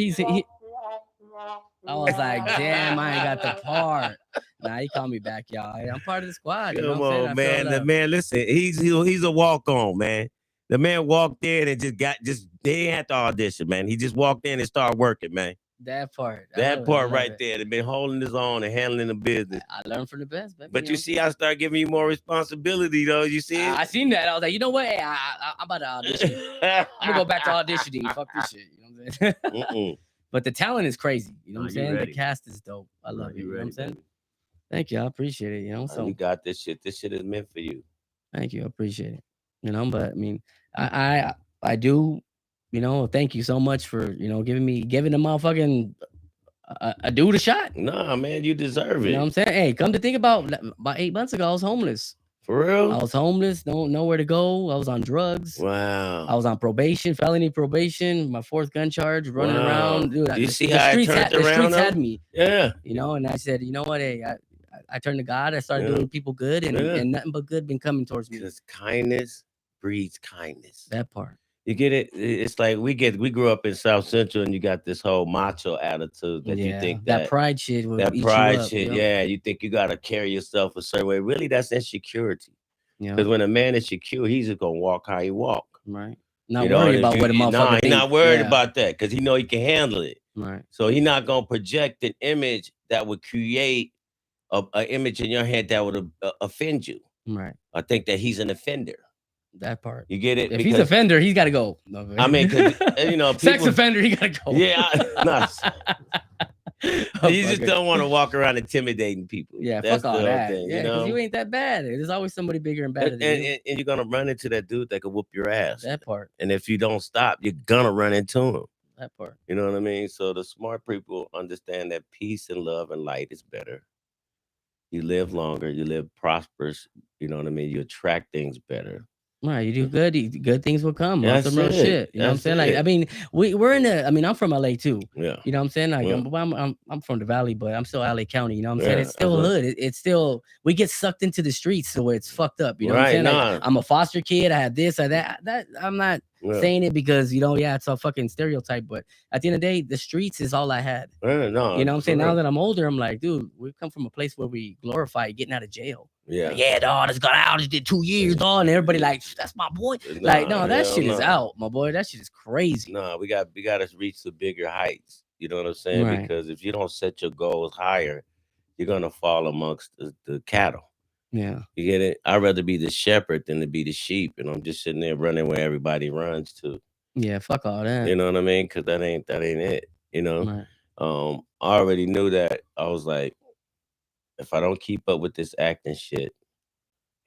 I was like, damn, I ain't got the part. Nah, he called me back, y'all. I'm part of the squad. Come on, man. The man, listen, he's a walk-on, man. The man walked in and they didn't have to audition, man. He just walked in and started working, man. That part right there. They've been holding his own and handling the business. I learned from the best, baby. But you see, I start giving you more responsibility, though. You see it? I seen that. I was like, you know what? Hey, I'm about to audition. I'm gonna go back to auditioning. Fuck this shit. You know what I'm saying? But the talent is crazy. You know what I'm Nah, you saying? ready. The cast is dope. I Nah, love it. you You know what I'm ready, saying? baby. Thank you. I appreciate it. You know, You so got this shit. This shit is meant for you. thank you. I appreciate it. You know, but I mean, I do. You know, thank you so much for giving the motherfucking a dude a shot. Nah, man, you deserve You know what I'm it. saying? Hey, come to think about 8 months ago, I was homeless. For I real? was homeless, don't know where to go. I was on drugs. I Wow. was on probation, felony probation, my 4th gun charge, running Wow. around. Dude, You see how it turned the around, streets though? had me, Yeah. you know, and I said, you know what, hey, I turned to God. I started Yeah. doing people good, and, Yeah. and nothing but good been coming towards me. Because kindness breeds kindness. That part. You get it? It's like we grew up in South Central, and you got this whole macho attitude that you think that pride shit will that eat pride you up, shit. yo. Yeah, you think you gotta carry yourself a certain way. Really, that's insecurity. Yeah, Because when a man is secure, he's just gonna walk how he walk. right. Not You know, worry and if about what a Nah, motherfucker he's think. not worried Yeah, about that because he know he can handle it. right. So he's not gonna project an image that would create an image in your head that would offend you. Right. I think that he's an offender. That part. You get it? If he's offender, he's got to go. No, I mean, because sex people, offender, he got to go. yeah, you just Fucker. don't want to walk around intimidating people. Yeah, That's fuck all the whole that. thing, Yeah, you because know. you ain't that bad. There's always somebody bigger and better than you. And you're gonna run into that dude that can whoop your ass. That part. And if you don't stop, you're gonna run into him. That part. You know what I mean? So the smart people understand that peace and love and light is better. You live longer, you live prosperous. You know what I mean? You attract things better. Right, you do good. Good things will come. That's Some real it. shit. You know what I'm That's saying? Like, it. I mean, we're in the. I mean, I'm from LA too. Yeah. You know what I'm saying? Like, Yeah. I'm from the Valley, but I'm still LA County. You know what I'm saying? Yeah, It's still that's hood. It's still we get sucked into the streets, so it's fucked up. You know what I'm Right, saying? nah. Like, I'm a foster kid. I had this, I that. I'm not Yeah. saying it because it's a fucking stereotype. But at the end of the day, the streets is all I had. Yeah, no, You know what I'm saying? for Now real. that I'm older, I'm like, dude, we come from a place where we glorify getting out of jail. Yeah. Like, yeah, dog, just got out. Just did 2 years, dog, and everybody like, that's my boy. Like, no, that hell shit is no. out, my boy. That shit is crazy. No, we got to reach the bigger heights. You know what I'm saying? Right. Because if you don't set your goals higher, you're gonna fall amongst the cattle. Yeah. You get it? I'd rather be the shepherd than to be the sheep, and I'm just sitting there running where everybody runs to. Yeah, fuck all that. You know what I mean? Because that ain't it. You know. Right. I already knew that. I was like, if I don't keep up with this acting shit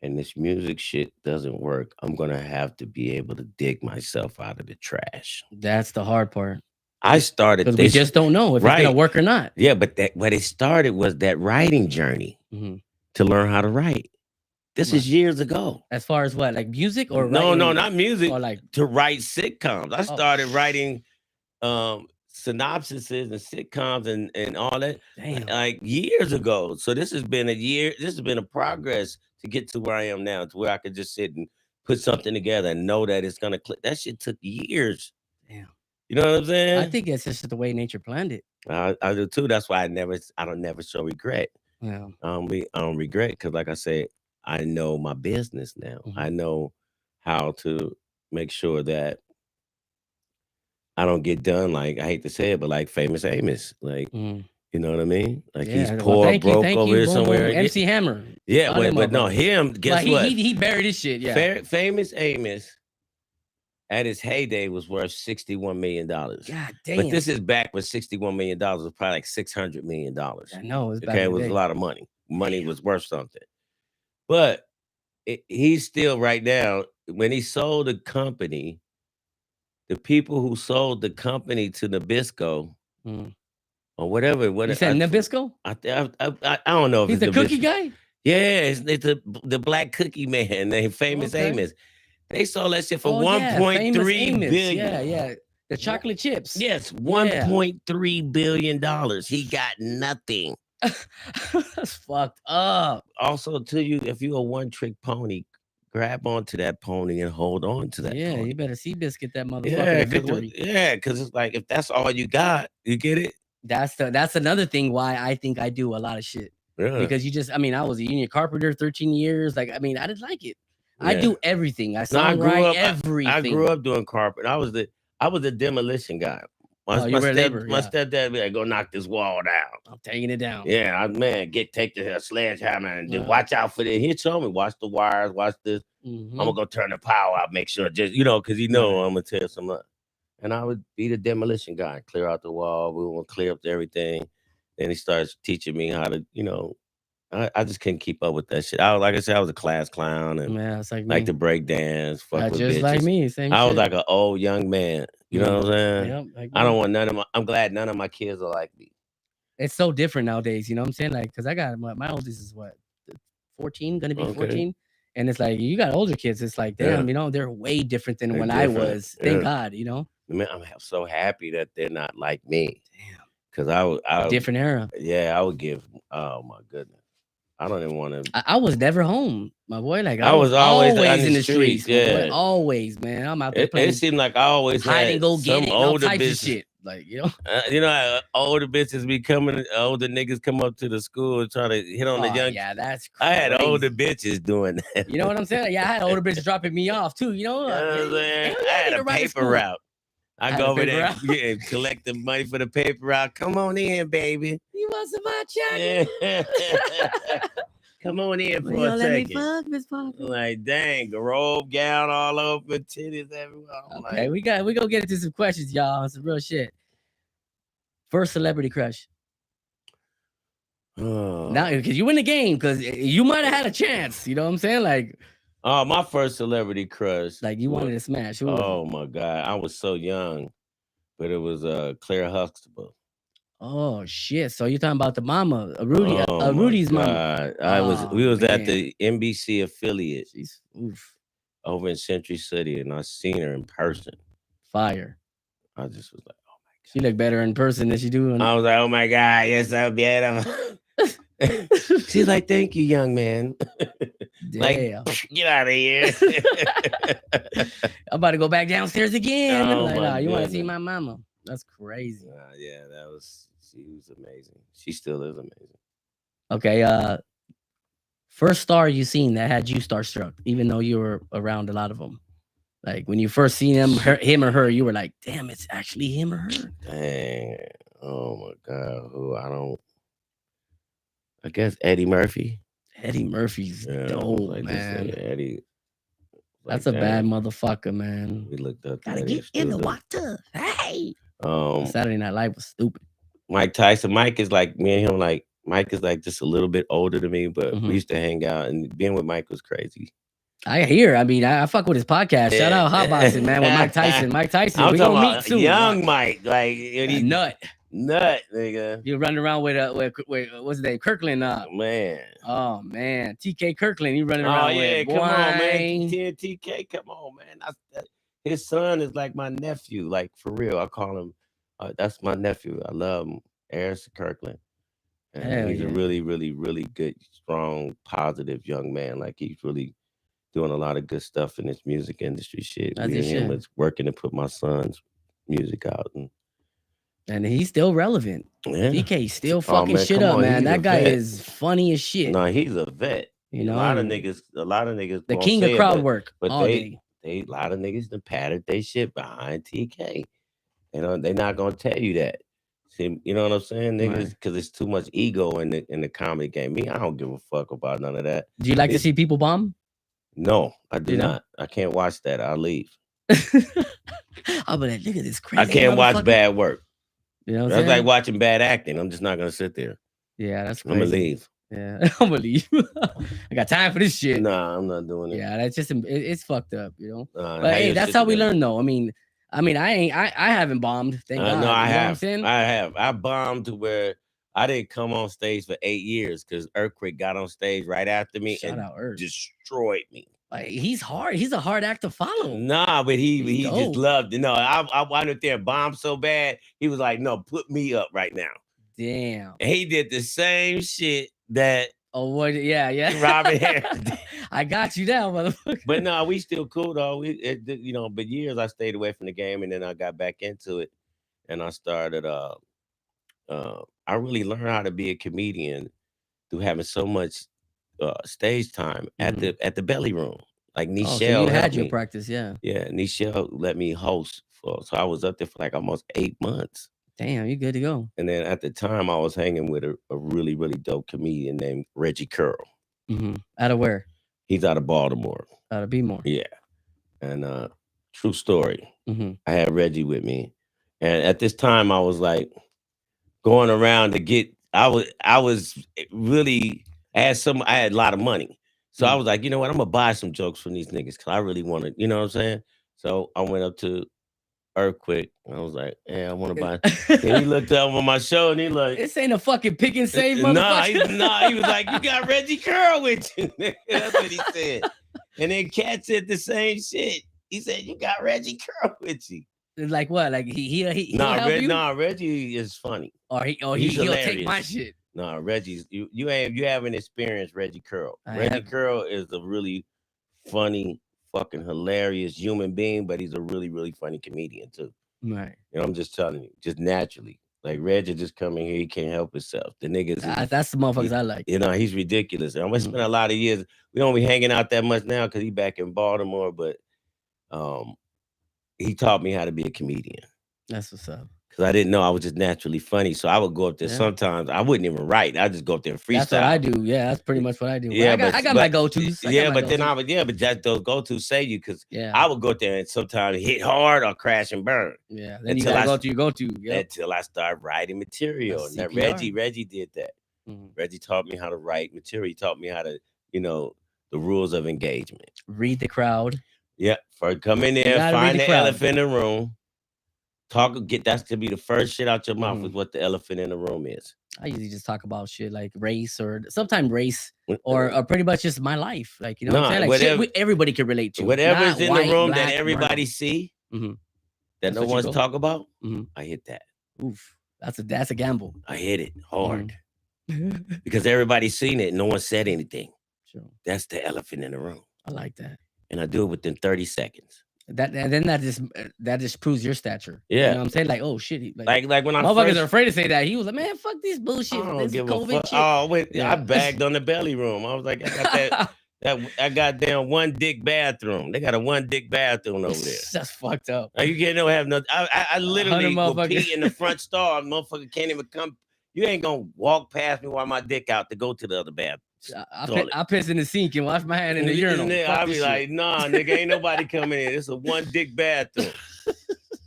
and this music shit doesn't work, I'm gonna have to be able to dig myself out of the trash. That's the hard part. I started because we just don't know if it's gonna work or not. Yeah, but what it started was that writing journey to learn how to write. This is years ago. As far as what, like music or no, writing? not music. Or like to write sitcoms. I started writing synopsises and sitcoms and all that. Damn. Like years ago. So this has been a year. This has been a progress to get to where I am now, to where I could just sit and put something together and know that it's gonna click. That shit took years. Damn. You know what I'm saying? I think it's just the way nature planned it. I do too. That's why I don't never show regret. Yeah. I don't regret because, like I said, I know my business now. I know how to make sure that I don't get done, like, I hate to say it, but like Famous Amos. Like, you know what I mean? Like he's poor, broke over here somewhere. MC Hammer. Yeah, but no, him, guess what? He buried his shit, yeah. Famous Amos at his heyday was worth $61 million. God damn. But this is back when $61 million was probably like $600 million. I know. It was a lot of money. Money was worth something. But he's still right now, when he sold the company, the people who sold the company to Nabisco or whatever. You said Nabisco? I don't know if he's it's the cookie guy? Yeah, it's the black cookie man named Famous Amos. They sold that shit for $1.3 billion. Yeah. The chocolate chips. Yes, $1.3 billion. He got nothing. That's fucked up. Also, if you're a one-trick pony, grab onto that pony and hold on to that pony. You better Seabiscuit that motherfucker victory. Because it's like, if that's all you got, you get it? That's another thing why I think I do a lot of shit. Yeah. Because I was a union carpenter 13 years. Like, I didn't like it. Yeah. I do everything. I songwrite everything. I grew up doing carpet. I was the demolition guy. My stepdad be like, go knock this wall down. I'm taking it down. Yeah, take the sledgehammer and just watch out for it. He told me, watch the wires, watch this. I'm gonna go turn the power out, make sure, just because I'm gonna tear some up. and I would be the demolition guy, clear out the wall. We would clear up everything. Then he starts teaching me how to, I just couldn't keep up with that shit. Like I said, I was a class clown and Yeah, it's like like me. to break dance, fuck with Just bitches. like me, same I was shit. like an old young man. You know what I'm saying? Yep, like I me. don't want none of my. I'm glad none of my kids are like me. It's so different nowadays. You know what I'm saying? Like, cause I got my oldest is what 14, gonna be 14, and it's like you got older kids. It's like damn, they're way different than when I was. Thank God, Man, I'm so happy that they're not like me. Damn. Cause I would Different era. Yeah, I would give. Oh my goodness, I don't even want to. I was never home, my boy. Like I was always in the streets. Yeah, Boy, always, man. I'm out there it playing. seemed like I always hide had and go some get it, older all types bitches. of shit. Like how older bitches be coming. Older niggas come up to the school and try to hit on the young. Yeah, that's crazy. I had older bitches doing that. You know what I'm saying? Yeah, I had older bitches dropping me off too. You know what I'm saying? I had a paper route. I go over there and collect the money for the paper route. Come on in, baby. You want some hot chocolate? Come on in for a second. Like, dang, a robe gown all over, titties everywhere. Okay, we gonna get into some questions, y'all. Some real shit. First celebrity crush. Now, because you win the game, because you might have had a chance. You know what I'm saying? Like, my first celebrity crush. Like you wanted to smash. Oh my God, I was so young, but it was Claire Huxtable. Oh shit! So you're talking about the mama, Rudy's mama. We was at the NBC affiliate. Over in Century City, and I seen her in person. Fire. I just was like, oh my God. She look better in person than she do. I was like, oh my God, you're so beautiful. She's like, thank you, young man. Like, get out of here. I'm about to go back downstairs again. Oh, like, my you want to goodness. see my mama? That's crazy. Yeah, she was amazing. She still is amazing. Okay, first star you seen that had you starstruck, even though you were around a lot of them. Like when you first seen him or her, you were like, damn, it's actually him or her. Dang. Oh my God. I guess Eddie Murphy. Eddie Murphy's dope, man. Eddie. That's a bad motherfucker, man. We looked up. Gotta get in the water. Hey. Saturday Night Live was stupid. Mike Tyson. Mike is like me and him. Like Mike is like just a little bit older than me, but we used to hang out, and being with Mike was crazy. I hear. I mean, I fuck with his podcast. Shout out Hot Boxing, man, with Mike Tyson. Mike Tyson. I'm we talking gonna about meet soon. young Mike, like nut, nigga. You running around with what's his name? Kirkland. Man. Oh man, TK Kirkland. You running around with. Come on, man. TK, come on, man. His son is like my nephew, like for real. I call him. That's my nephew. I love him, Harrison Kirkland. And he's a really, really, really good, strong, positive young man. Like he's really doing a lot of good stuff in this music industry shit. Me and him is working to put my son's music out, and he's still relevant. Yeah. DK still fucking shit up, man. That guy is funny as shit. No, he's a vet. You know, a lot of niggas. The king of crowd work. But a lot of niggas done patted they shit behind TK. You know, they're not gonna tell you that. See, you know what I'm saying, niggas? Because it's too much ego in the comedy game. Me, I don't give a fuck about none of that. Do you like to see people bomb? No, I do not. I can't watch that. I'll leave. I'll be like, look at this crazy. I can't watch bad work. You know what that's like watching bad acting. I'm just not gonna sit there. Yeah, that's crazy. I'm gonna leave. Yeah, I'm gonna leave. I got time for this shit. Nah, I'm not doing it. Yeah, that's just it's fucked up, you know. But hey, that's how we learn, though. I mean, I haven't bombed. Thank God. No, I have. What I'm I have. I bombed to where I didn't come on stage for 8 years because Earthquake got on stage right after me and destroyed me. Like, he's hard. He's a hard act to follow. Nah, but he just loved it. No, I went up there and bombed so bad. He was like, no, put me up right now. Damn. And he did the same shit that yeah. Robin Harris. I got you now, motherfucker. But no, we still cool though. But years I stayed away from the game and then I got back into it and I started I really learned how to be a comedian through having so much stage time at the belly room. Like Nichelle. So you had your practice, yeah. Yeah, Nichelle let me host so I was up there for like almost 8 months. Damn, you good to go. And then at the time I was hanging with a really, really dope comedian named Reggie Curl. Out of where? He's out of Baltimore. Out of Bmore. Yeah. And True story. Mm-hmm. I had Reggie with me, and at this time I was like going around to get. I was really I had a lot of money, so I was like, you know what, I'm gonna buy some jokes from these niggas because I really want to. You know what I'm saying? So I went up to Earthquake. And I was like, hey, I want to buy. And he looked up on my show and he like, this ain't a fucking pick and save, nah, motherfucker. he was like, you got Reggie Curl with you. That's what he said. And then Cat said the same shit. He said, you got Reggie Curl with you. Like what? Like he'll help you? Nah, Reggie is funny. Or he'll take my shit. Nah, Reggie's you haven't experienced Reggie Curl. Reggie Curl is a really funny, fucking hilarious human being, but he's a really, really funny comedian too. Right. You know, I'm just telling you, just naturally. Like Reggie just coming here, he can't help himself. The niggas, that's the motherfuckers I like. You know, he's ridiculous. I'm gonna spend a lot of years. We don't be hanging out that much now because he back in Baltimore, but he taught me how to be a comedian. That's what's up. Because I didn't know I was just naturally funny. So I would go up there sometimes. I wouldn't even write. I just go up there and freestyle. That's what I do. Yeah, that's pretty much what I do. Yeah, I got my go-tos. But just those go-tos save you because yeah. I would go up there and sometimes hit hard or crash and burn. Yeah, then you gotta go to your go-to. Until I start writing material. Now Reggie did that. Reggie taught me how to write material. He taught me how to, the rules of engagement. Read the crowd. Yeah, come in there, find the elephant in the room. That's to be the first shit out your mouth is what the elephant in the room is. I usually just talk about shit like race or sometimes race or pretty much just my life. Like, you know what I'm saying? Like whatever, shit everybody can relate to. Whatever's in the room that everybody see, that no one's talk about, I hit that. Oof. That's a gamble. I hit it hard. Because everybody's seen it and no one said anything. Sure. That's the elephant in the room. I like that. And I do it within 30 seconds. That just proves your stature. Yeah, you know what I'm saying? Like, oh shit, like when I motherfuckers are afraid to say that. He was like, man, fuck this bullshit. I don't give COVID a fuck. shit. Oh wait, I bagged on the belly room. I was like, I got I got down one dick bathroom. They got a one dick bathroom over there. That's fucked up. You can't have no. I literally will pee in the front stall. Motherfucker can't even come. You ain't gonna walk past me while my dick out to go to the other bathroom. I piss in the sink and wash my hand in the urinal. I'll be like, nah, nigga, ain't nobody coming in. It's a one dick bathroom.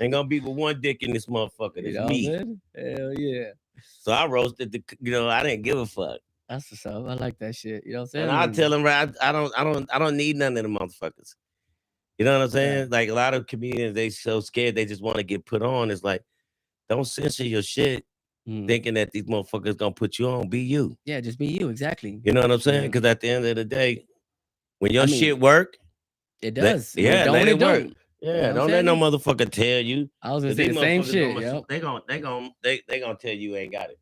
Ain't gonna be but one dick in this motherfucker. It's me. Hell yeah. So I roasted I didn't give a fuck. That's what's up. I like that shit. You know what I'm saying? And I tell them, I don't need none of the motherfuckers. You know what I'm saying? Yeah. Like a lot of comedians, they so scared they just want to get put on. It's like, don't censor your shit. Thinking that these motherfuckers gonna put you on, be you. Yeah, just be you, exactly. You know what I'm saying? Because at the end of the day, when your shit work, it does. Let it work. Yeah, you know don't let no motherfucker tell you. I was gonna say the same shit. They gonna tell you ain't got it.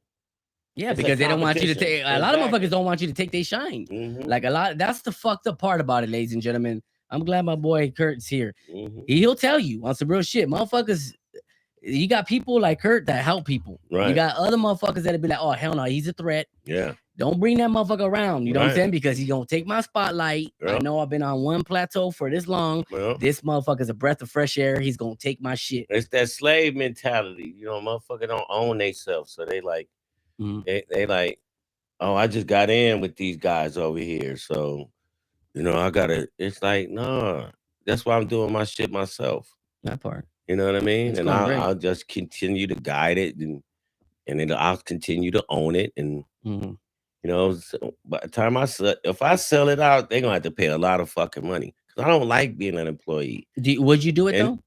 Yeah, because they don't want you to take. A lot of motherfuckers don't want you to take their shine. Like a lot. That's the fucked up part about it, ladies and gentlemen. I'm glad my boy Kurt's here. He'll tell you on some real shit, motherfuckers. You got people like Kurt that help people. Right. You got other motherfuckers that'll be like, oh, hell no, he's a threat. Yeah. Don't bring that motherfucker around. You know what I'm saying? Because he's going to take my spotlight. Yep. I know I've been on one plateau for this long. Yep. This motherfucker's a breath of fresh air. He's going to take my shit. It's that slave mentality. You know, motherfucker don't own themselves. So they like, they like, oh, I just got in with these guys over here. So, I got to, it's like, nah, that's why I'm doing my shit myself. That part. You know what I mean? And I'll just continue to guide it and then I'll continue to own it. And, so by the time if I sell it out, they're going to have to pay a lot of fucking money. Because I don't like being an employee. Would you do it though?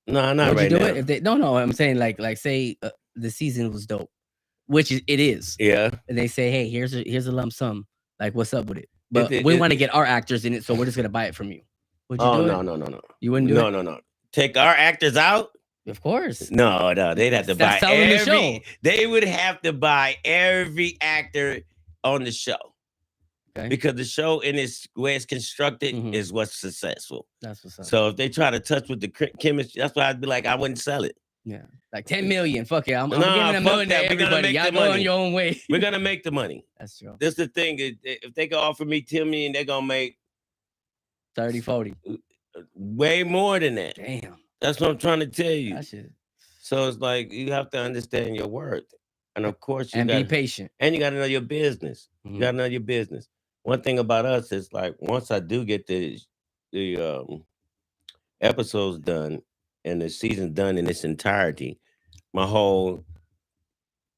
No, not right now. Would you do it? No, I'm saying like say the season was dope, which it is. Yeah. And they say, hey, here's a lump sum. Like, what's up with it? But we want to get our actors in it, so we're just going to buy it from you. Would you do it? No. You wouldn't do it? No. Take our actors out? Of course. No, they'd have to buy every. The show. They would have to buy every actor on the show, because the show in its way it's constructed is what's successful. That's what's up. So if they try to touch with the chemistry, that's why I'd be like, I wouldn't sell it. Yeah, like 10 million. Fuck it, I'm giving $1 million to everybody. Y'all go on your own way. We're gonna make the money. That's true. That's the thing. If they can offer me 10 million, they're gonna make 30, 40. Way more than that. Damn. That's what I'm trying to tell you. That shit. So it's like you have to understand your worth. And of course be patient. And you gotta know your business. You gotta know your business. One thing about us is like once I do get the episode's done and the season's done in its entirety, my whole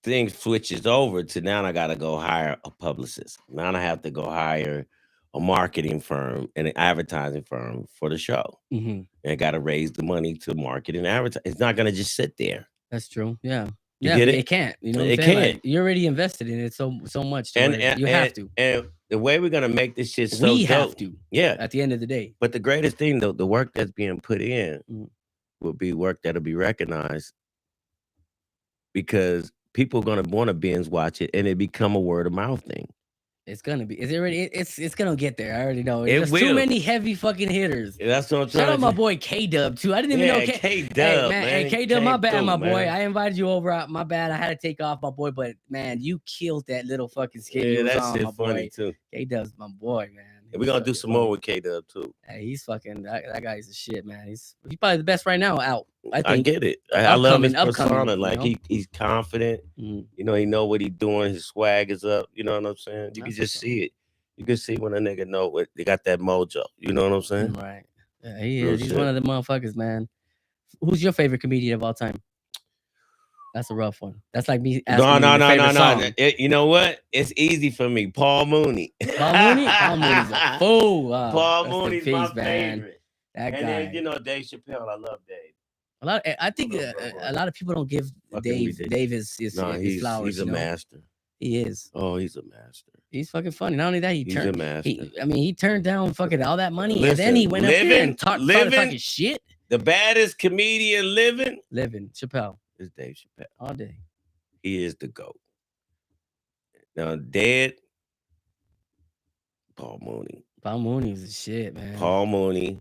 thing switches over to now I gotta go hire a publicist. Now I have to go hire a marketing firm and an advertising firm for the show. Mm-hmm. And I gotta raise the money to market and advertise. It's not gonna just sit there. That's true. Yeah. You Yeah, get but it? it can't. You know what I'm It saying? can't. Like, you're already invested in it so much. You have to. And the way we're gonna make this shit so We have dope, to. yeah. At the end of the day. But the greatest thing, though, the work that's being put in Mhm. will be work that'll be recognized because people are gonna want to binge watch it and it become a word of mouth thing. It's gonna be. It's gonna get there. I already know. It There's too will. many heavy fucking hitters. That's what I'm Shout trying out to my say. boy K-Dub too. I didn't even know Yeah, K-Dub, man. Hey, K-Dub, my bad, came my through, boy. man. I invited you over. My bad. I had to take off, my boy. But man, you killed that little fucking skit. Yeah, you was that on, shit my funny boy. too. K-Dub's my boy, man. And we're gonna do some more with K-Dub too. Hey, he's fucking. That guy's a shit, man. He's probably the best right now out. I I think. get it. I love his Upcoming, persona. you Like know? he's confident. Mhm. You know, he know what he's doing. His swag is up. You know what I'm saying? You can That's just what's up. see it. You can see when a nigga know what they got that mojo. You know what I'm saying? Right. Yeah, he Real is. He's shit. one of the motherfuckers, man. Who's your favorite comedian of all time? That's a rough one. That's like me asking No. you your favorite song. You know what? It's easy for me. Paul Mooney. Paul Mooney? Paul Mooney's a fool. Wow. Paul Rest in Mooney's peace, my man. favorite. That And guy. then, you know, Dave Chappelle. I love Dave. I think a lot of people don't give Fucking ridiculous. Dave his No, his flowers. he's a you know? master. He is. Oh, he's a master. He's fucking funny. Not only that, He's a master. he turned down fucking all that money, and Listen, then he went up there and started living- talking shit. The baddest comedian living Chappelle is Dave Chappelle. all day. He is the GOAT. Now, dead, Paul Mooney. Paul Mooney was the shit, man. Paul Mooney.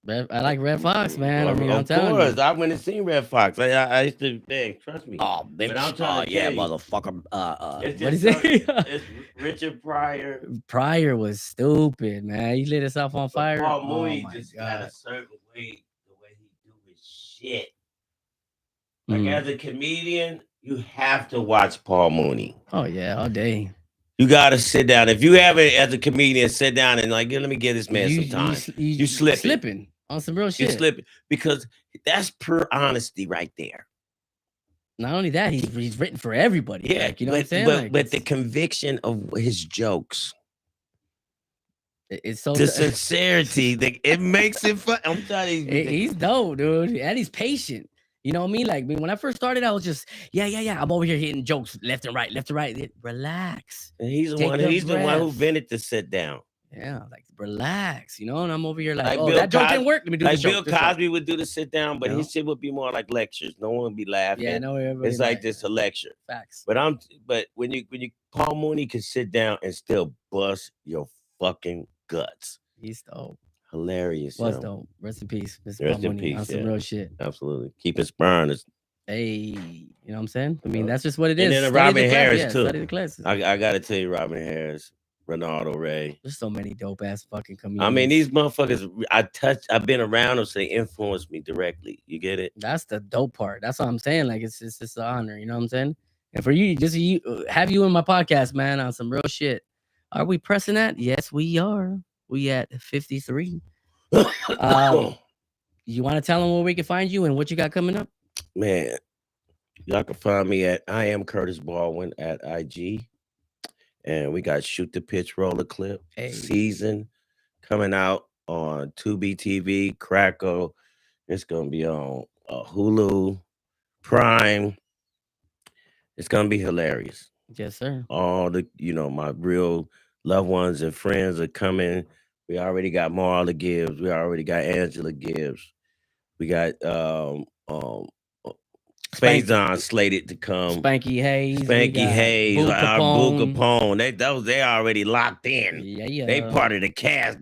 I like Red Fox, man. I mean, I'm of telling course, you. I went and seen Red Fox. I used to, dang, trust me. Oh, But I'm bitch. trying Oh, to yeah, tell you, motherfucker. it's What just is it? it's Richard Pryor. Pryor was stupid, man. He lit himself on But fire. Paul Oh Mooney my just got a God. certain way, the way he do his shit. Like Mm. as a comedian, you have to watch Paul Mooney. Oh yeah, all day. You gotta sit down. If you haven't, as a comedian, sit down and like, let me give this man some time. You slipping. slipping on some real You shit. slipping because that's pure honesty right there. Not only that, he's written for everybody. Yeah, Like, you know what I'm saying? But, Like, but the conviction of his jokes, it's so the sincerity, it makes it fun. I'm telling you, he's dope, dude, and he's patient. You know what I mean? Like when I first started, I was just yeah. I'm over here hitting jokes left and right. Relax. and he's the Take one. a He's the one who breath. invented the sit down. Yeah, like relax. You know, and I'm over here like, Like oh, Bill that joke Cos- didn't work. Let me do Like this joke. Bill this joke. Cosby would do the sit down, but You know? his shit would be more like lectures. No one would be laughing. Yeah, no, everybody it's like just a lecture. Facts. But when you Paul Mooney can sit down and still bust your fucking guts. He's dope. Hilarious. Was yo. dope. Rest in peace. Mr. Rest in Money, peace, on some yeah. real shit. Absolutely. Keep inspiring us. Hey, you know what I'm saying? I mean, that's just what it is. And then Study Robin the class- Harris, yeah, too. Study the classes. I gotta tell you, Robin Harris, Ronaldo Ray. There's so many dope ass fucking comedians. I mean, these motherfuckers, I've been around them, so they influenced me directly. You get it? That's the dope part. That's what I'm saying. Like it's an honor. You know what I'm saying? And for you, just you have you in my podcast, man, on some real shit. Are we pressing that? Yes, we are. We at 53. You want to tell them where we can find you and what you got coming up? Man, y'all can find me at I am Curtis Baldwin at IG. And we got Shoot the Pitch Roller Clip season coming out on Tubi TV, Crackle. It's gonna be on Hulu, Prime. It's gonna be hilarious. Yes, sir. All the, my real loved ones and friends are coming. We already got Marla Gibbs. We already got Angela Gibbs. We got Faison slated to Spanky Hayes. Spanky Hayes, Boo Boo Capone. Capone. They already locked in. Yeah. They part of the cast.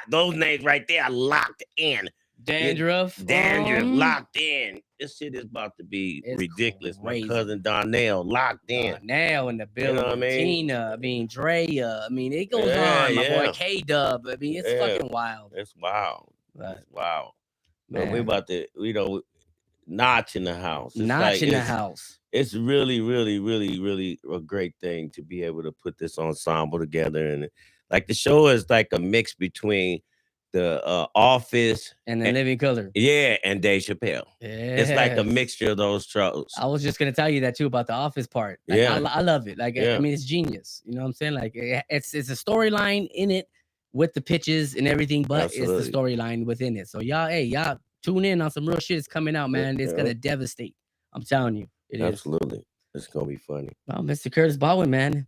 Those names right there are locked in. Dandruff. Locked in. This shit is about to be ridiculous. Crazy. My cousin Donnell locked in. Now in the building. know what I mean? Tina. Drea. it goes Yeah, on. My yeah. boy K-Dub. It's Yeah. fucking wild. It's wild. But, It's wild. But man, we about to, Notch in the house. It's Notch in the house. It's really, really, really, really a great thing to be able to put this ensemble together. And like the show is like a mix between the Office, and then Living Color. yeah, and Dave Chappelle. It's like a mixture of those shows. I was just gonna tell you that too about the Office part. Like, Yeah. I love it. Like, I mean, it's genius. You know what I'm saying? Like, it's a storyline in it with the pitches and everything, but it's the storyline within it. So y'all tune in on some real shit. It's coming out, man. It's gonna devastate. I'm telling you, it is. Absolutely. It's gonna be funny. Well, Mr. Curtis Baldwin, man.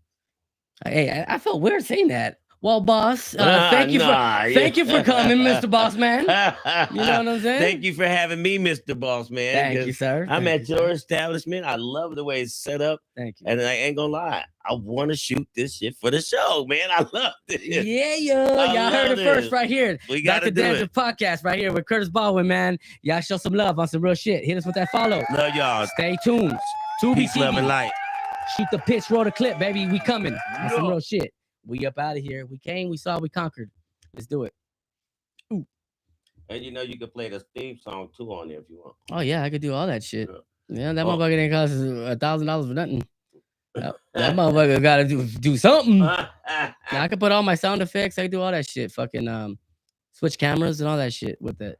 Hey, I felt weird saying that. Well, boss, thank you for coming, Mr. Boss Man. You know what I'm saying? Thank you for having me, Mr. Boss Man. Thank you, sir. I'm at your establishment. I love the way it's set up. Thank you. And I ain't gonna lie, I want to shoot this shit for the show, man. I love this. Yeah, y'all heard it first right here. We got DrDandruff podcast right here with Curtis Baldwin, man. Y'all show some love on some real shit. Hit us with that follow. Love y'all. Stay tuned. Tubi Peace, TV. love, and light. Shoot the pitch, roll the clip, baby. We coming. That's some real shit. We up out of here. We came, we saw, we conquered. Let's do it. Ooh. And you know you can play the theme song too on there if you want. Oh yeah, I could do all that shit. Yeah, that motherfucker didn't cost $1,000 for nothing. That motherfucker gotta do something. I could put all my sound effects. I could do all that shit. Fucking switch cameras and all that shit with it.